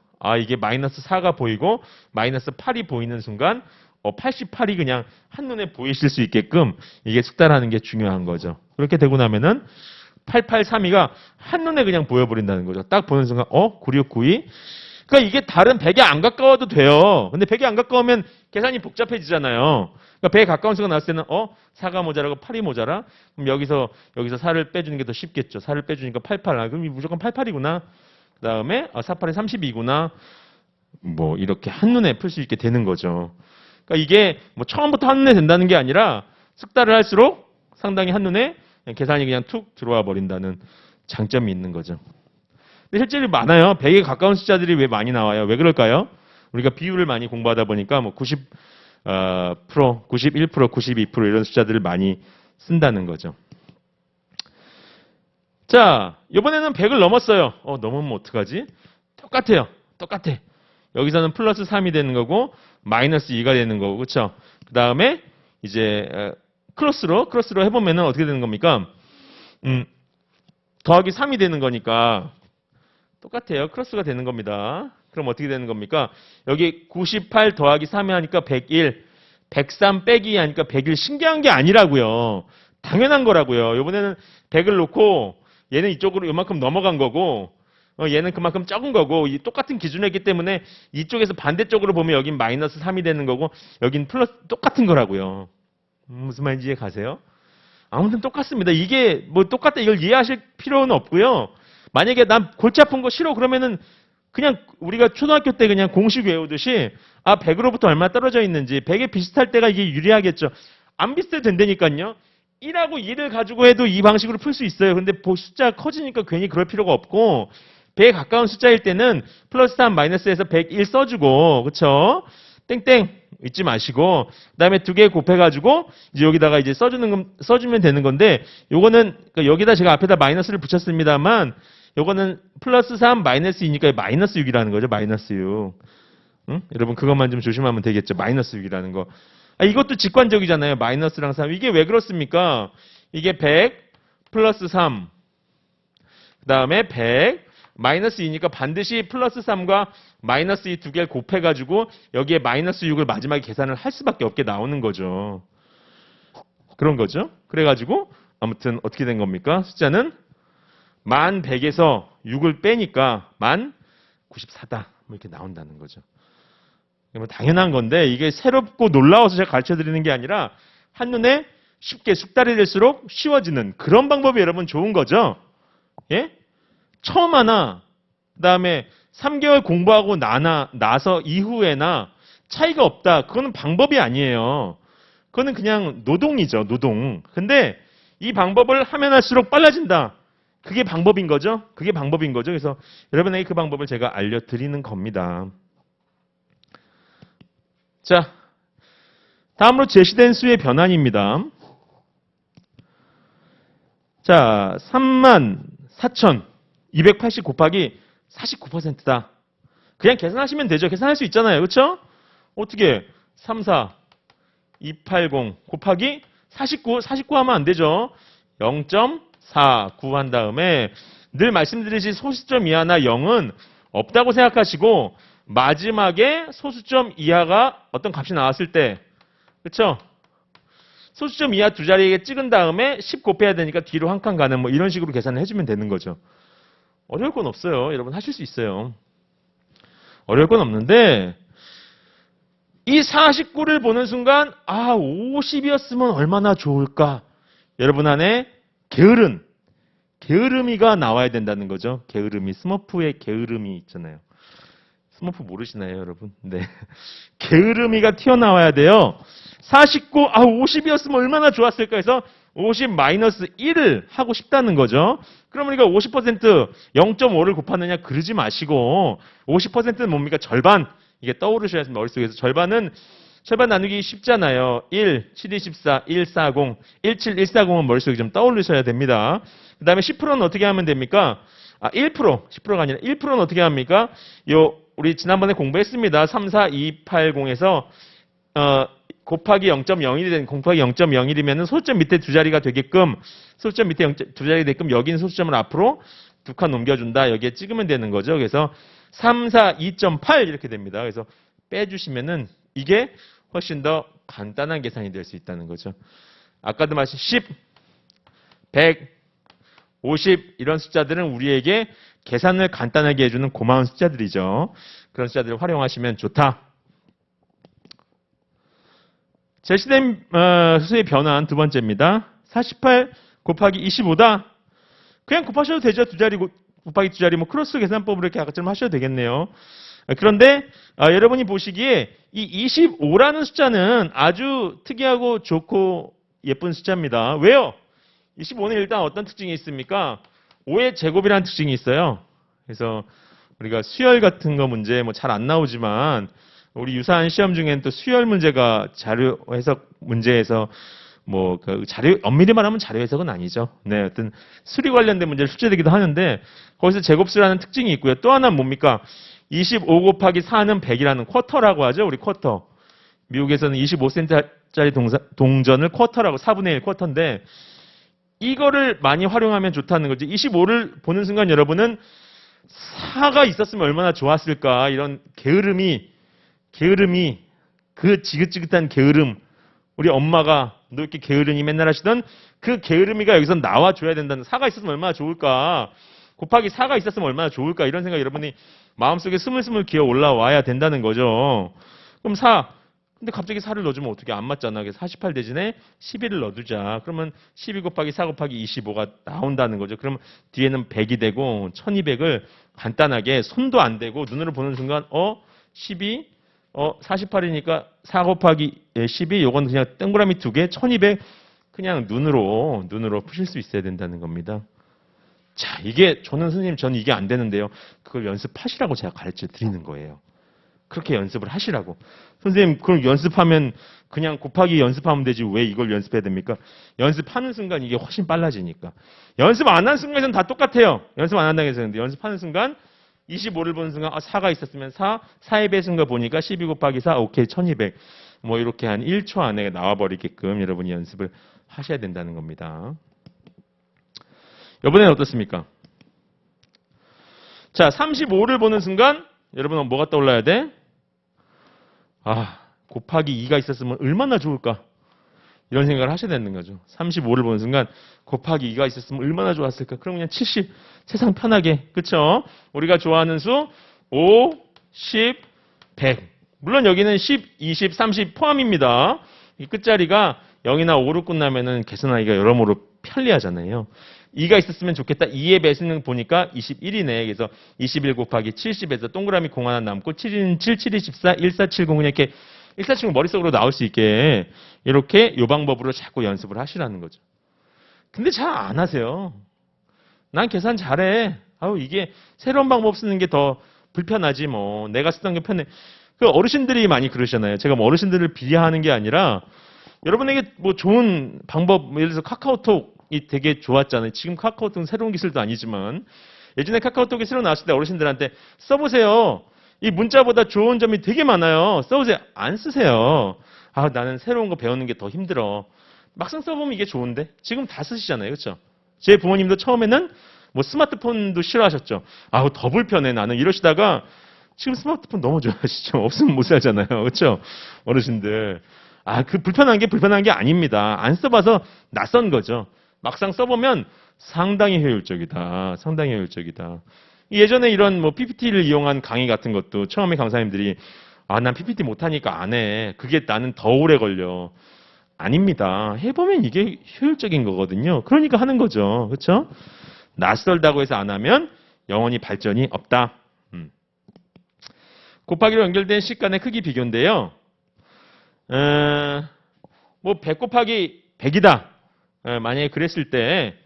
이게 마이너스 4가 보이고 마이너스 8이 보이는 순간 88이 그냥 한눈에 보이실 수 있게끔 이게 숙달하는 게 중요한 거죠. 그렇게 되고 나면은 8832가 한눈에 그냥 보여버린다는 거죠. 딱 보는 순간 9692. 그러니까 이게 다른 100에 안 가까워도 돼요. 근데 100에 안 가까우면 계산이 복잡해지잖아요. 그러니까 100에 가까운 수가 나왔을 때는 4가 모자라고 8이 모자라? 그럼 여기서 4를 빼주는 게 더 쉽겠죠. 4를 빼주니까 88. 그럼 무조건 88이구나. 그 다음에 48에 32구나. 이렇게 한눈에 풀 수 있게 되는 거죠. 그러니까 이게 처음부터 한눈에 된다는 게 아니라 숙달을 할수록 상당히 한눈에 계산이 그냥 툭 들어와 버린다는 장점이 있는 거죠. 근데 실제로 많아요. 100에 가까운 숫자들이 왜 많이 나와요? 왜 그럴까요? 우리가 비율을 많이 공부하다 보니까 90%, 91%, 92% 이런 숫자들을 많이 쓴다는 거죠. 자, 이번에는 100을 넘었어요. 넘으면 어떡하지? 똑같아. 여기서는 플러스 3이 되는 거고 마이너스 2가 되는 거고 그렇죠? 그 다음에 이제 크로스로 해보면은 어떻게 되는 겁니까? 더하기 3이 되는 거니까 똑같아요. 크로스가 되는 겁니다. 그럼 어떻게 되는 겁니까? 여기 98 더하기 3이 하니까 101, 103 빼기 하니까 101. 신기한 게 아니라고요. 당연한 거라고요. 이번에는 100을 놓고 얘는 이쪽으로 이만큼 넘어간 거고 얘는 그만큼 적은 거고 똑같은 기준이기 때문에 이쪽에서 반대쪽으로 보면 여긴 마이너스 3이 되는 거고 여긴 플러스 똑같은 거라고요. 무슨 말인지 이해 가세요? 아무튼 똑같습니다. 이게 똑같다 이걸 이해하실 필요는 없고요. 만약에 난 골치 아픈 거 싫어 그러면은 그냥 우리가 초등학교 때 그냥 공식 외우듯이 100으로부터 얼마 떨어져 있는지 100에 비슷할 때가 이게 유리하겠죠. 안 비슷해도 된다니까요. 1하고 2를 가지고 해도 이 방식으로 풀 수 있어요. 근데 숫자가 커지니까 괜히 그럴 필요가 없고 100에 가까운 숫자일 때는 플러스 3 마이너스에서 101 써주고 그쵸? 땡땡 잊지 마시고 그 다음에 두 개 곱해가지고 이제 여기다가 이제 써주면 되는 건데 요거는 그러니까 여기다 제가 앞에다 마이너스를 붙였습니다만 요거는 플러스 3, 마이너스 2니까 마이너스 6이라는 거죠. 마이너스 6. 응? 여러분 그것만 좀 조심하면 되겠죠. 마이너스 6이라는 거. 이것도 직관적이잖아요. 마이너스랑 3. 이게 왜 그렇습니까? 이게 100 플러스 3. 그 다음에 100 마이너스 2니까 반드시 플러스 3과 마이너스 2 두 개를 곱해가지고 여기에 마이너스 6을 마지막에 계산을 할 수밖에 없게 나오는 거죠. 그런 거죠. 그래가지고 아무튼 어떻게 된 겁니까? 숫자는 1100에서 6을 빼니까 1094다. 뭐 이렇게 나온다는 거죠. 뭐 당연한 건데 이게 새롭고 놀라워서 제가 가르쳐 드리는 게 아니라 한눈에 쉽게 숙달이 될수록 쉬워지는 그런 방법이 여러분 좋은 거죠. 예? 처음 하나 그다음에 3개월 공부하고 나서 이후에나 차이가 없다. 그거는 방법이 아니에요. 그거는 그냥 노동이죠. 노동. 근데 이 방법을 하면 할수록 빨라진다. 그게 방법인 거죠. 그게 방법인 거죠. 그래서 여러분에게 그 방법을 제가 알려드리는 겁니다. 자, 다음으로 제시된 수의 변환입니다. 자, 34,280 곱하기 49%다. 그냥 계산하시면 되죠. 계산할 수 있잖아요. 그렇죠? 어떻게 34,280 곱하기 49 하면 안 되죠. 0.49 한 다음에 늘 말씀드리듯이 소수점 이하나 0은 없다고 생각하시고 마지막에 소수점 이하가 어떤 값이 나왔을 때 그렇죠? 소수점 이하 두 자리에 찍은 다음에 10 곱해야 되니까 뒤로 한 칸 가는 뭐 이런 식으로 계산을 해주면 되는 거죠. 어려울 건 없어요. 여러분 하실 수 있어요. 어려울 건 없는데 이 49를 보는 순간 50이었으면 얼마나 좋을까? 여러분 안에 게으름이가 나와야 된다는 거죠. 게으름이 스머프의 게으름이 있잖아요. 스머프 모르시나요, 여러분? 네. 게으름이가 튀어나와야 돼요. 49, 50이었으면 얼마나 좋았을까 해서 50 마이너스 1을 하고 싶다는 거죠. 그러면 이거 50% 0.5를 곱하느냐 그러지 마시고 50%는 뭡니까? 절반. 이게 떠오르셔야 합니다. 머릿속에서. 절반 나누기 쉽잖아요. 1, 7, 2, 14, 1, 40, 1, 7, 1, 40은 머릿속에 좀 떠올리셔야 됩니다. 그 다음에 10%는 어떻게 하면 됩니까? 10%가 아니라 1%는 어떻게 합니까? 우리 지난번에 공부했습니다. 3, 4, 2, 8, 0에서 곱하기 0.01이면 소수점 밑에 두 자리가 되게끔 소수점 밑에 두 자리가 되게끔 여기 있는 소수점을 앞으로 두 칸 넘겨준다. 여기에 찍으면 되는 거죠. 그래서 3, 4, 2.8 이렇게 됩니다. 그래서 빼주시면은 이게 훨씬 더 간단한 계산이 될 수 있다는 거죠. 아까도 말씀 10, 100, 50 이런 숫자들은 우리에게 계산을 간단하게 해주는 고마운 숫자들이죠. 그런 숫자들을 활용하시면 좋다. 제시된 수의 변환 두 번째입니다. 48 곱하기 25다. 그냥 곱하셔도 되죠. 두 자리 곱하기 두 자리 크로스 계산법으로 이렇게 아까처럼 하셔도 되겠네요. 그런데 여러분이 보시기에 이 25라는 숫자는 아주 특이하고 좋고 예쁜 숫자입니다. 왜요? 25는 일단 어떤 특징이 있습니까? 5의 제곱이라는 특징이 있어요. 그래서 우리가 수열 같은 거 문제 잘 안 나오지만 우리 유사한 시험 중에는 또 수열 문제가 자료 해석 문제에서 그 자료 엄밀히 말하면 자료 해석은 아니죠. 네, 어떤 수리 관련된 문제를 출제되기도 하는데 거기서 제곱수라는 특징이 있고요. 또 하나는 뭡니까? 25 곱하기 4는 100이라는 쿼터라고 하죠. 우리 쿼터. 미국에서는 25cm짜리 동전을 쿼터라고 4분의 1 쿼터인데 이거를 많이 활용하면 좋다는 거지. 25를 보는 순간 여러분은 4가 있었으면 얼마나 좋았을까. 이런 게으름이 그 지긋지긋한 게으름. 우리 엄마가 너 이렇게 게으름이 맨날 하시던 그 게으름이가 여기서 나와줘야 된다는 4가 있었으면 얼마나 좋을까. 곱하기 4가 있었으면 얼마나 좋을까. 이런 생각 여러분이 마음속에 스물스물 기어 올라와야 된다는 거죠. 그럼 4. 근데 갑자기 4를 넣어주면 어떻게 안 맞잖아. 그래서 48 대신에 11을 넣어두자. 그러면 12 곱하기 4 곱하기 25가 나온다는 거죠. 그러면 뒤에는 100이 되고 1200을 간단하게 손도 안 대고 눈으로 보는 순간 12 48이니까 4 곱하기 12 요건 그냥 동그라미 2개 1200 그냥 눈으로 푸실 수 있어야 된다는 겁니다. 자, 이게 저는 이게 안 되는데요. 그걸 연습하시라고 제가 가르쳐 드리는 거예요. 그렇게 연습을 하시라고. 선생님, 그럼 연습하면 그냥 곱하기 연습하면 되지 왜 이걸 연습해야 됩니까? 연습하는 순간 이게 훨씬 빨라지니까. 연습 안 하는 순간에서는 다 똑같아요. 연습 안 한다고 해서. 근데 연습하는 순간 25를 보는 순간 4가 있었으면 4의 배수인가 보니까 12 곱하기 4, 오케이 1200. 뭐 이렇게 한 1초 안에 나와버리게끔 여러분이 연습을 하셔야 된다는 겁니다. 이번에는 어떻습니까? 자, 35를 보는 순간 여러분은 뭐가 떠올라야 돼? 곱하기 2가 있었으면 얼마나 좋을까? 이런 생각을 하셔야 되는 거죠. 35를 보는 순간 곱하기 2가 있었으면 얼마나 좋았을까? 그럼 그냥 70, 세상 편하게. 그쵸? 우리가 좋아하는 수 5, 10, 100. 물론 여기는 10, 20, 30 포함입니다. 이 끝자리가 0이나 5로 끝나면은 계산하기가 여러모로 편리하잖아요. 2가 있었으면 좋겠다. 2의 배수는 보니까 21이네. 그래서 21 곱하기 70에서 동그라미 공 하나 남고 7은 7, 7이 14, 1470 그냥 이렇게 1470 머릿속으로 나올 수 있게 이렇게 요 방법으로 자꾸 연습을 하시라는 거죠. 근데 잘 안 하세요. 난 계산 잘해. 이게 새로운 방법 쓰는 게 더 불편하지 뭐. 내가 쓰던 게 편해. 그 어르신들이 많이 그러시잖아요. 제가 뭐 어르신들을 비하하는 게 아니라 여러분에게 뭐 좋은 방법, 예를 들어서 카카오톡이 되게 좋았잖아요. 지금 카카오톡은 새로운 기술도 아니지만 예전에 카카오톡이 새로 나왔을 때 어르신들한테 써보세요. 이 문자보다 좋은 점이 되게 많아요. 써보세요. 안 쓰세요. 나는 새로운 거 배우는 게 더 힘들어. 막상 써보면 이게 좋은데 지금 다 쓰시잖아요. 그렇죠? 제 부모님도 처음에는 뭐 스마트폰도 싫어하셨죠. 더 불편해 나는 이러시다가 지금 스마트폰 너무 좋아하시죠. 없으면 못 살잖아요. 그렇죠? 어르신들. 그 불편한 게 아닙니다. 안 써봐서 낯선 거죠. 막상 써보면 상당히 효율적이다. 상당히 효율적이다. 예전에 이런 뭐 PPT를 이용한 강의 같은 것도 처음에 강사님들이 난 PPT 못하니까 안 해. 그게 나는 더 오래 걸려. 아닙니다. 해보면 이게 효율적인 거거든요. 그러니까 하는 거죠. 그렇죠? 낯설다고 해서 안 하면 영원히 발전이 없다. 곱하기로 연결된 식 간의 크기 비교인데요. 뭐 100 곱하기 100이다. 만약에 그랬을 때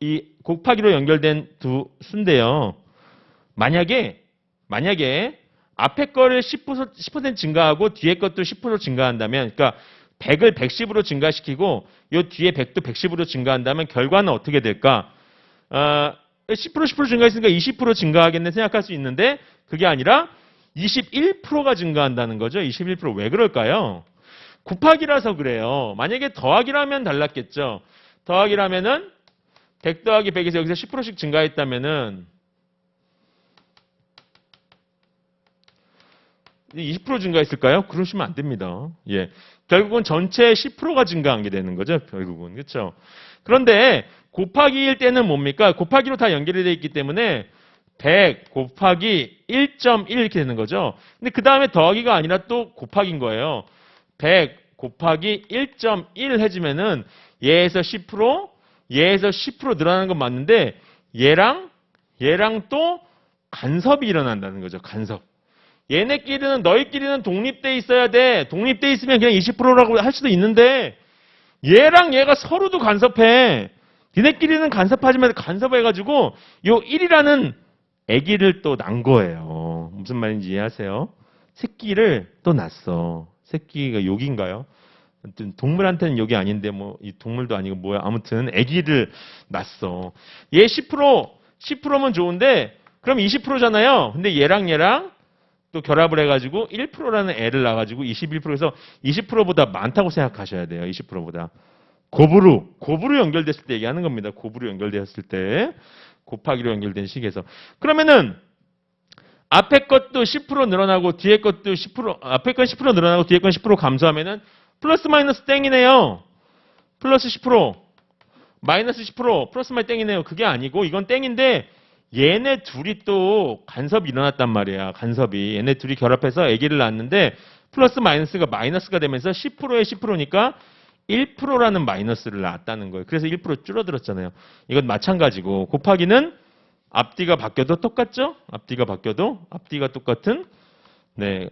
이 곱하기로 연결된 두 수인데요. 만약에 앞에 거를 10% 증가하고 뒤에 것도 10% 증가한다면, 그러니까 100을 110으로 증가시키고 요 뒤에 100도 110으로 증가한다면 결과는 어떻게 될까? 10% 증가했으니까 20% 증가하겠네 생각할 수 있는데 그게 아니라 21%가 증가한다는 거죠. 21% 왜 그럴까요? 곱하기라서 그래요. 만약에 더하기라면 달랐겠죠. 더하기라면은 100 더하기 100에서 여기서 10%씩 증가했다면은 20% 증가했을까요? 그러시면 안 됩니다. 예. 결국은 전체 10%가 증가한 게 되는 거죠. 결국은. 그렇죠? 그런데 곱하기일 때는 뭡니까? 곱하기로 다 연결이 되어 있기 때문에 100 곱하기 1.1 이렇게 되는 거죠. 근데 그 다음에 더하기가 아니라 또 곱하기인 거예요. 100 곱하기 1.1 해주면은 얘에서 10%, 얘에서 10% 늘어나는 건 맞는데 얘랑 또 간섭이 일어난다는 거죠. 간섭. 얘네끼리는 너희끼리는 독립돼 있어야 돼. 독립돼 있으면 그냥 20%라고 할 수도 있는데 얘랑 얘가 서로도 간섭해. 니네끼리는 간섭하지만 간섭해가지고 요 1이라는 아기를 또 낳은 거예요. 무슨 말인지 이해하세요? 새끼를 또 낳았어. 새끼가 욕인가요? 동물한테는 욕이 아닌데 뭐 이 동물도 아니고 뭐야. 아무튼 아기를 낳았어. 얘 10%면 좋은데 그럼 20%잖아요. 근데 얘랑 또 결합을 해가지고 1%라는 애를 낳아가지고 21%에서 20%보다 많다고 생각하셔야 돼요. 20%보다. 곱으로 연결됐을 때 얘기하는 겁니다. 곱으로 연결되었을 때. 곱하기로 연결된 식에서. 그러면은 앞에 것도 10% 늘어나고 뒤에 것도 10%, 앞에 건 10% 늘어나고 뒤에 건 10% 감소하면은 플러스 마이너스 땡이네요. 플러스 10%, 마이너스 10%, 플러스 마이너스 땡이네요. 그게 아니고 이건 땡인데 얘네 둘이 또 간섭이 일어났단 말이야. 간섭이. 얘네 둘이 결합해서 아기를 낳았는데 플러스 마이너스가 마이너스가 되면서 10%에 10%니까 1%라는 마이너스를 낳았다는 거예요. 그래서 1% 줄어들었잖아요. 이건 마찬가지고 곱하기는 앞뒤가 바뀌어도 똑같죠? 앞뒤가 똑같은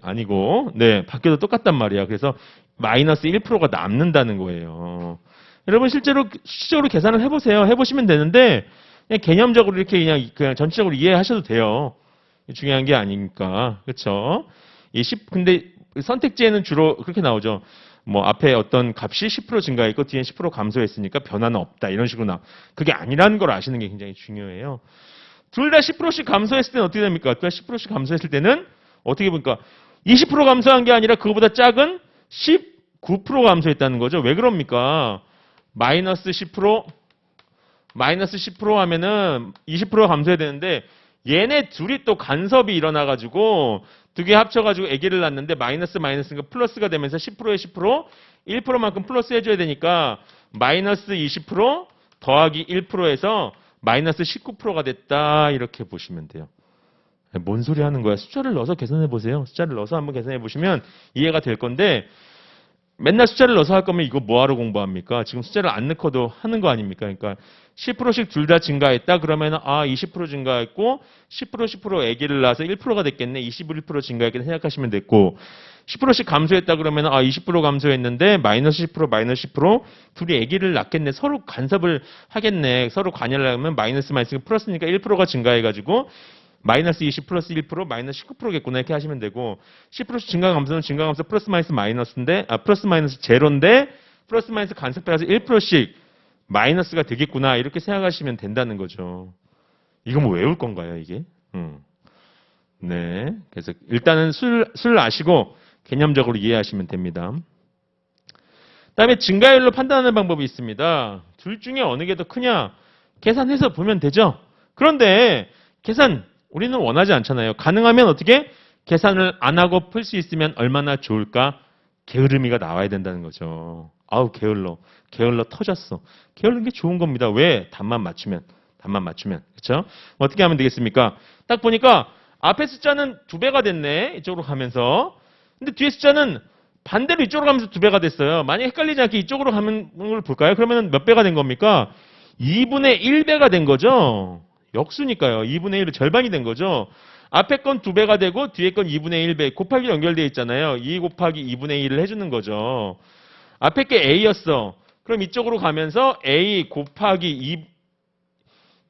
아니고 바뀌어도 똑같단 말이야. 그래서 마이너스 1%가 남는다는 거예요. 여러분 실제로 수식적으로 계산을 해보세요. 해보시면 되는데 그냥 개념적으로 이렇게 그냥 전체적으로 이해하셔도 돼요. 중요한 게 아니니까. 그렇죠? 근데 선택지에는 주로 그렇게 나오죠. 뭐 앞에 어떤 값이 10% 증가했고 뒤에 10% 감소했으니까 변화는 없다. 이런 식으로 나. 그게 아니라는 걸 아시는 게 굉장히 중요해요. 둘 다 10%씩 감소했을 때는 어떻게 됩니까? 둘 다 10%씩 감소했을 때는 어떻게 보니까 20% 감소한 게 아니라 그거보다 작은 19% 감소했다는 거죠. 왜 그럽니까? 마이너스 10% 하면은 20% 감소해야 되는데 얘네 둘이 또 간섭이 일어나가지고 두 개 합쳐가지고 아기를 낳는데 마이너스 마이너스가 플러스가 되면서 10%에 10% 1%만큼 플러스 해줘야 되니까 마이너스 20% 더하기 1%에서 마이너스 19%가 됐다 이렇게 보시면 돼요. 뭔 소리 하는 거야? 숫자를 넣어서 계산해 보세요. 숫자를 넣어서 한번 계산해 보시면 이해가 될 건데 맨날 숫자를 넣어서 할 거면 이거 뭐하러 공부합니까? 지금 숫자를 안 넣고도 하는 거 아닙니까? 그러니까 10%씩 둘 다 증가했다 그러면 20% 증가했고 10% 아기를 낳아서 1%가 됐겠네. 21% 증가했겠네 생각하시면 됐고 10%씩 감소했다 그러면 20% 감소했는데 마이너스 10% 마이너스 10% 둘이 아기를 낳겠네. 서로 간섭을 하겠네. 서로 관여를 하면 마이너스 마이너스가 플러스니까 1%가 증가해가지고 마이너스 20 플러스 1% 마이너스 19%겠구나 이렇게 하시면 되고 10%씩 증가 감소는 증가 감소 플러스 마이너스 마이너스인데 플러스 마이너스 제로인데 플러스 마이너스 간섭해서 1%씩 마이너스가 되겠구나 이렇게 생각하시면 된다는 거죠. 이거 뭐 외울 건가요 이게? 네, 그래서 일단은 술 아시고 개념적으로 이해하시면 됩니다. 그다음에 증가율로 판단하는 방법이 있습니다. 둘 중에 어느 게 더 크냐 계산해서 보면 되죠. 그런데 계산 우리는 원하지 않잖아요. 가능하면 어떻게? 계산을 안 하고 풀 수 있으면 얼마나 좋을까? 게으름이가 나와야 된다는 거죠. 아우 게을러 터졌어. 게을른 게 좋은 겁니다. 왜? 답만 맞추면. 그렇죠? 어떻게 하면 되겠습니까? 딱 보니까 앞에 숫자는 2배가 됐네. 이쪽으로 가면서. 근데 뒤에 숫자는 반대로 이쪽으로 가면서 2배가 됐어요. 만약 헷갈리지 않게 이쪽으로 가는 걸 볼까요? 그러면 몇 배가 된 겁니까? 2분의 1배가 된 거죠. 역수니까요. 2분의 1의 절반이 된 거죠. 앞에 건 2배가 되고 뒤에 건 2분의 1배 곱하기 연결되어 있잖아요. 2 곱하기 2분의 1을 해주는 거죠. 앞에 게 A였어. 그럼 이쪽으로 가면서 A 곱하기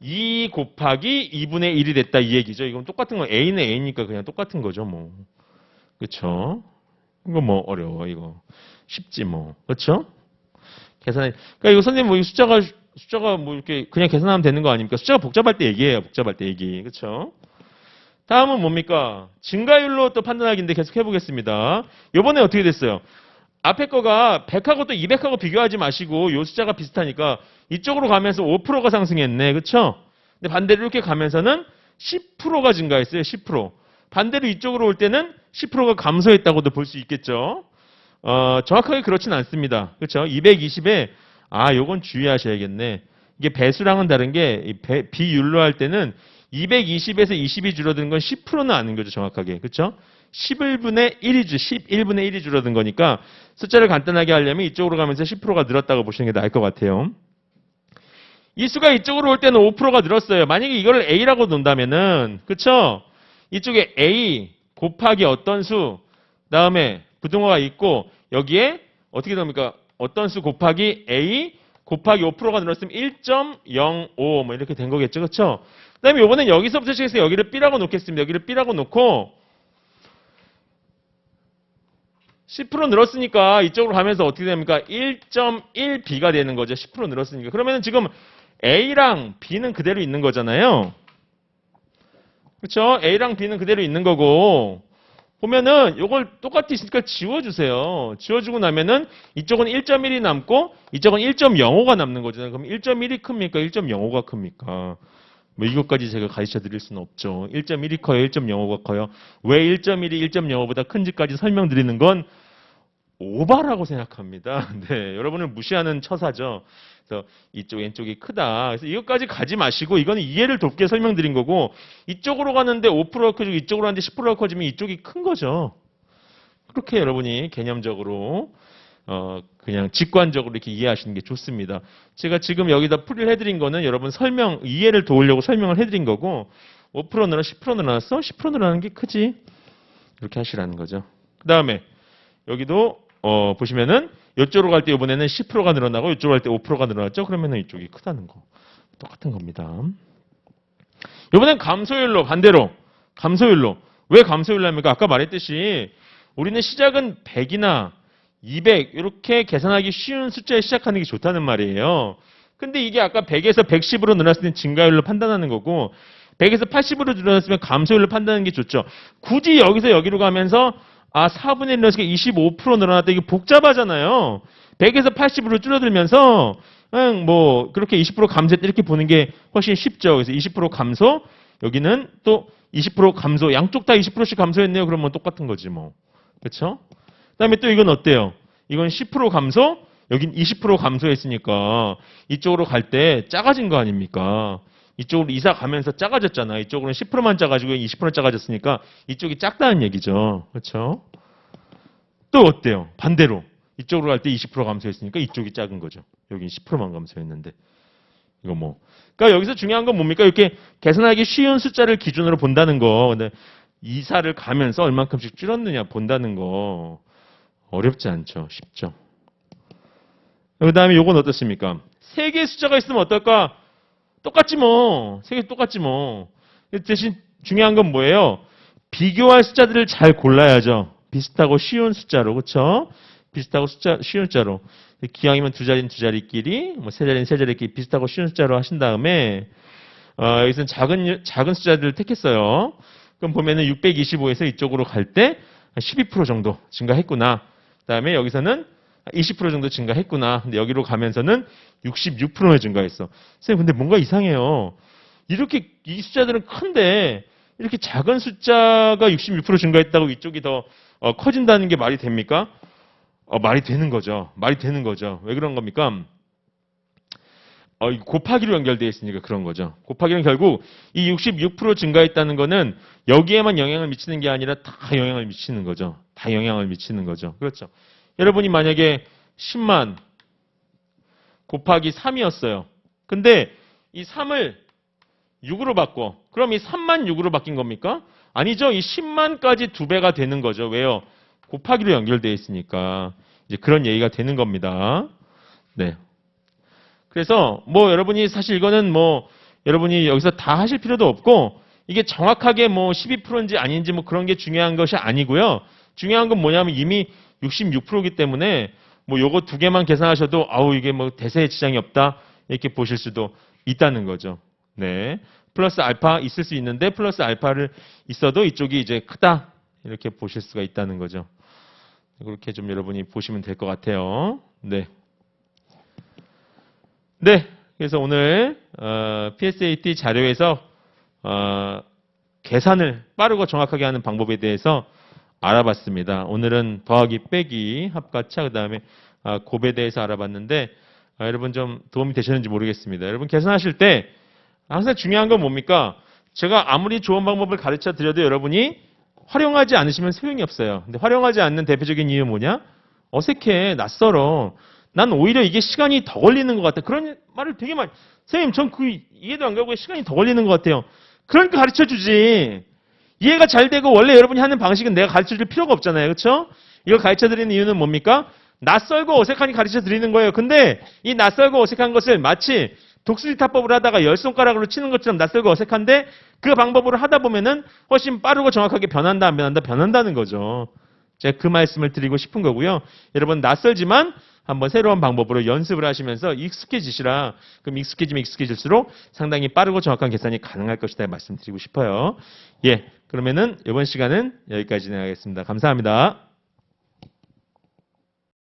2 곱하기 2분의 1이 됐다 이 얘기죠. 이건 똑같은 거 A는 A니까 그냥 똑같은 거죠. 뭐. 그렇죠? 이거 뭐 어려워 이거. 쉽지 뭐. 그렇죠? 계산해. 그러니까 이거 선생님 뭐 숫자가 뭐 이렇게 그냥 계산하면 되는 거 아닙니까? 숫자가 복잡할 때 얘기해요. 복잡할 때 얘기. 그렇죠? 다음은 뭡니까? 증가율로 또 판단하기인데 계속 해보겠습니다. 이번에 어떻게 됐어요? 앞에 거가 100하고 또 200하고 비교하지 마시고 요 숫자가 비슷하니까 이쪽으로 가면서 5%가 상승했네. 그렇죠? 근데 반대로 이렇게 가면서는 10%가 증가했어요. 10%. 반대로 이쪽으로 올 때는 10%가 감소했다고도 볼 수 있겠죠. 정확하게 그렇진 않습니다. 그렇죠? 220에 요건 주의하셔야겠네. 이게 배수랑은 다른 게 비율로 할 때는 220에서 20이 줄어드는 건 10%는 아닌 거죠. 정확하게. 그렇죠? 11분의 1이 줄어든 거니까 숫자를 간단하게 하려면 이쪽으로 가면서 10%가 늘었다고 보시는 게 나을 것 같아요. 이 수가 이쪽으로 올 때는 5%가 늘었어요. 만약에 이거를 A라고 놓는다면은 그렇죠? 이쪽에 A 곱하기 어떤 수 다음에 부등호가 있고 여기에 어떻게 됩니까? 어떤 수 곱하기 A 곱하기 5%가 늘었으면 1.05 뭐 이렇게 된 거겠죠. 그렇죠? 그다음에 이번엔 여기서부터 시작해서 여기를 B라고 놓겠습니다. 여기를 B라고 놓고 10% 늘었으니까 이쪽으로 가면서 어떻게 됩니까? 1.1B가 되는 거죠. 10% 늘었으니까. 그러면 지금 A랑 B는 그대로 있는 거잖아요. 그렇죠? A랑 B는 그대로 있는 거고 보면은 이걸 똑같이 있으니까 지워주세요. 지워주고 나면은 이쪽은 1.1이 남고 이쪽은 1.05가 남는 거잖아요. 그럼 1.1이 큽니까? 1.05가 큽니까? 뭐 이것까지 제가 가르쳐 드릴 수는 없죠. 1.1이 커요? 1.05가 커요? 왜 1.1이 1.05보다 큰지까지 설명드리는 건 오바라고 생각합니다. 네, 여러분을 무시하는 처사죠. 그래서 이쪽 왼쪽이 크다. 그래서 이것까지 가지 마시고 이거는 이해를 돕게 설명드린 거고 이쪽으로 가는데 5%가 커지고 이쪽으로 가는데 10%가 커지면 이쪽이 큰 거죠. 그렇게 여러분이 개념적으로 그냥 직관적으로 이렇게 이해하시는 게 좋습니다. 제가 지금 여기다 풀이를 해드린 거는 여러분 이해를 도우려고 설명을 해드린 거고 5% 늘어 10% 늘어났어? 10% 늘어나는 게 크지. 이렇게 하시라는 거죠. 그 다음에 여기도 보시면은 이쪽으로 갈 때 이번에는 10%가 늘어나고 이쪽으로 갈 때 5%가 늘어났죠. 그러면은 이쪽이 크다는 거. 똑같은 겁니다. 이번엔 감소율로 반대로 감소율로 왜 감소율로 합니까? 아까 말했듯이 우리는 시작은 100이나 200 이렇게 계산하기 쉬운 숫자에 시작하는 게 좋다는 말이에요. 근데 이게 아까 100에서 110으로 늘어났을 때 증가율로 판단하는 거고 100에서 80으로 늘어났으면 감소율로 판단하는 게 좋죠. 굳이 여기서 여기로 가면서 4분의 1 늘어났으니까 25% 늘어났다. 이게 복잡하잖아요. 100에서 80으로 줄어들면서 그냥 뭐 그렇게 20% 감소했다 이렇게 보는 게 훨씬 쉽죠. 그래서 20% 감소, 여기는 또 20% 감소, 양쪽 다 20%씩 감소했네요. 그러면 똑같은 거지 뭐. 그렇죠? 그다음에 또 이건 어때요? 이건 10% 감소, 여긴 20% 감소했으니까 이쪽으로 갈 때 작아진 거 아닙니까? 이쪽으로 이사 가면서 작아졌잖아. 이쪽으로는 10%만 작아지고 20% 작아졌으니까 이쪽이 작다는 얘기죠. 그렇죠? 또 어때요? 반대로 이쪽으로 갈 때 20% 감소했으니까 이쪽이 작은 거죠. 여기 10%만 감소했는데 이거 뭐. 그러니까 여기서 중요한 건 뭡니까? 이렇게 계산하기 쉬운 숫자를 기준으로 본다는 거. 근데 이사를 가면서 얼만큼씩 줄었느냐 본다는 거 어렵지 않죠. 쉽죠. 그 다음에 요건 어떻습니까? 세 개의 숫자가 있으면 어떨까? 똑같지 뭐. 세 개 똑같지 뭐. 대신 중요한 건 뭐예요? 비교할 숫자들을 잘 골라야죠. 비슷하고 쉬운 숫자로. 그렇죠? 비슷하고 쉬운 숫자로. 기왕이면 두 자리는 두 자리끼리, 뭐 세 자리는 세 자리끼리 비슷하고 쉬운 숫자로 하신 다음에 여기서는 작은 숫자들을 택했어요. 그럼 보면은 625에서 이쪽으로 갈 때 12% 정도 증가했구나. 그다음에 여기서는 20% 정도 증가했구나. 근데 여기로 가면서는 66%나 증가했어. 선생님, 근데 뭔가 이상해요. 이렇게 이 숫자들은 큰데 이렇게 작은 숫자가 66% 증가했다고 이쪽이 더 커진다는 게 말이 됩니까? 말이 되는 거죠. 말이 되는 거죠. 왜 그런 겁니까? 곱하기로 연결되어 있으니까 그런 거죠. 곱하기는 결국 이 66% 증가했다는 거는 여기에만 영향을 미치는 게 아니라 다 영향을 미치는 거죠. 다 영향을 미치는 거죠. 그렇죠. 여러분이 만약에 10만 곱하기 3이었어요. 근데 이 3을 6으로 바꿔. 그럼 이 3만 6으로 바뀐 겁니까? 아니죠. 이 10만까지 2배가 되는 거죠. 왜요? 곱하기로 연결되어 있으니까. 이제 그런 얘기가 되는 겁니다. 네. 그래서 뭐 여러분이 사실 이거는 뭐 여러분이 여기서 다 하실 필요도 없고 이게 정확하게 뭐 12%인지 아닌지 뭐 그런 게 중요한 것이 아니고요. 중요한 건 뭐냐면 이미 66%이기 때문에 뭐 요거 두 개만 계산하셔도 이게 뭐 대세에 지장이 없다 이렇게 보실 수도 있다는 거죠. 네. 플러스 알파 있을 수 있는데 플러스 알파를 있어도 이쪽이 이제 크다 이렇게 보실 수가 있다는 거죠. 그렇게 좀 여러분이 보시면 될 것 같아요. 네. 네. 그래서 오늘 PSAT 자료에서 계산을 빠르고 정확하게 하는 방법에 대해서 알아봤습니다. 오늘은 더하기, 빼기, 합과, 차, 그 다음에 곱에 대해서 알아봤는데 여러분 좀 도움이 되셨는지 모르겠습니다. 여러분 계산하실 때 항상 중요한 건 뭡니까? 제가 아무리 좋은 방법을 가르쳐 드려도 여러분이 활용하지 않으시면 소용이 없어요. 근데 활용하지 않는 대표적인 이유 뭐냐? 어색해, 낯설어. 난 오히려 이게 시간이 더 걸리는 것 같아. 그런 말을 되게 많이. 선생님, 전 그 이해도 안 가고 시간이 더 걸리는 것 같아요. 그러니까 가르쳐 주지. 이해가 잘 되고 원래 여러분이 하는 방식은 내가 가르쳐 줄 필요가 없잖아요. 그렇죠? 이걸 가르쳐 드리는 이유는 뭡니까? 낯설고 어색하니 가르쳐 드리는 거예요. 근데 이 낯설고 어색한 것을 마치 독수리타법을 하다가 열 손가락으로 치는 것처럼 낯설고 어색한데 그 방법으로 하다 보면은 훨씬 빠르고 정확하게 변한다 안 변한다 변한다는 거죠. 제가 그 말씀을 드리고 싶은 거고요. 여러분 낯설지만 한번 새로운 방법으로 연습을 하시면서 익숙해지시라. 그럼 익숙해지면 익숙해질수록 상당히 빠르고 정확한 계산이 가능할 것이다 말씀드리고 싶어요. 예, 그러면은 이번 시간은 여기까지 진행하겠습니다. 감사합니다.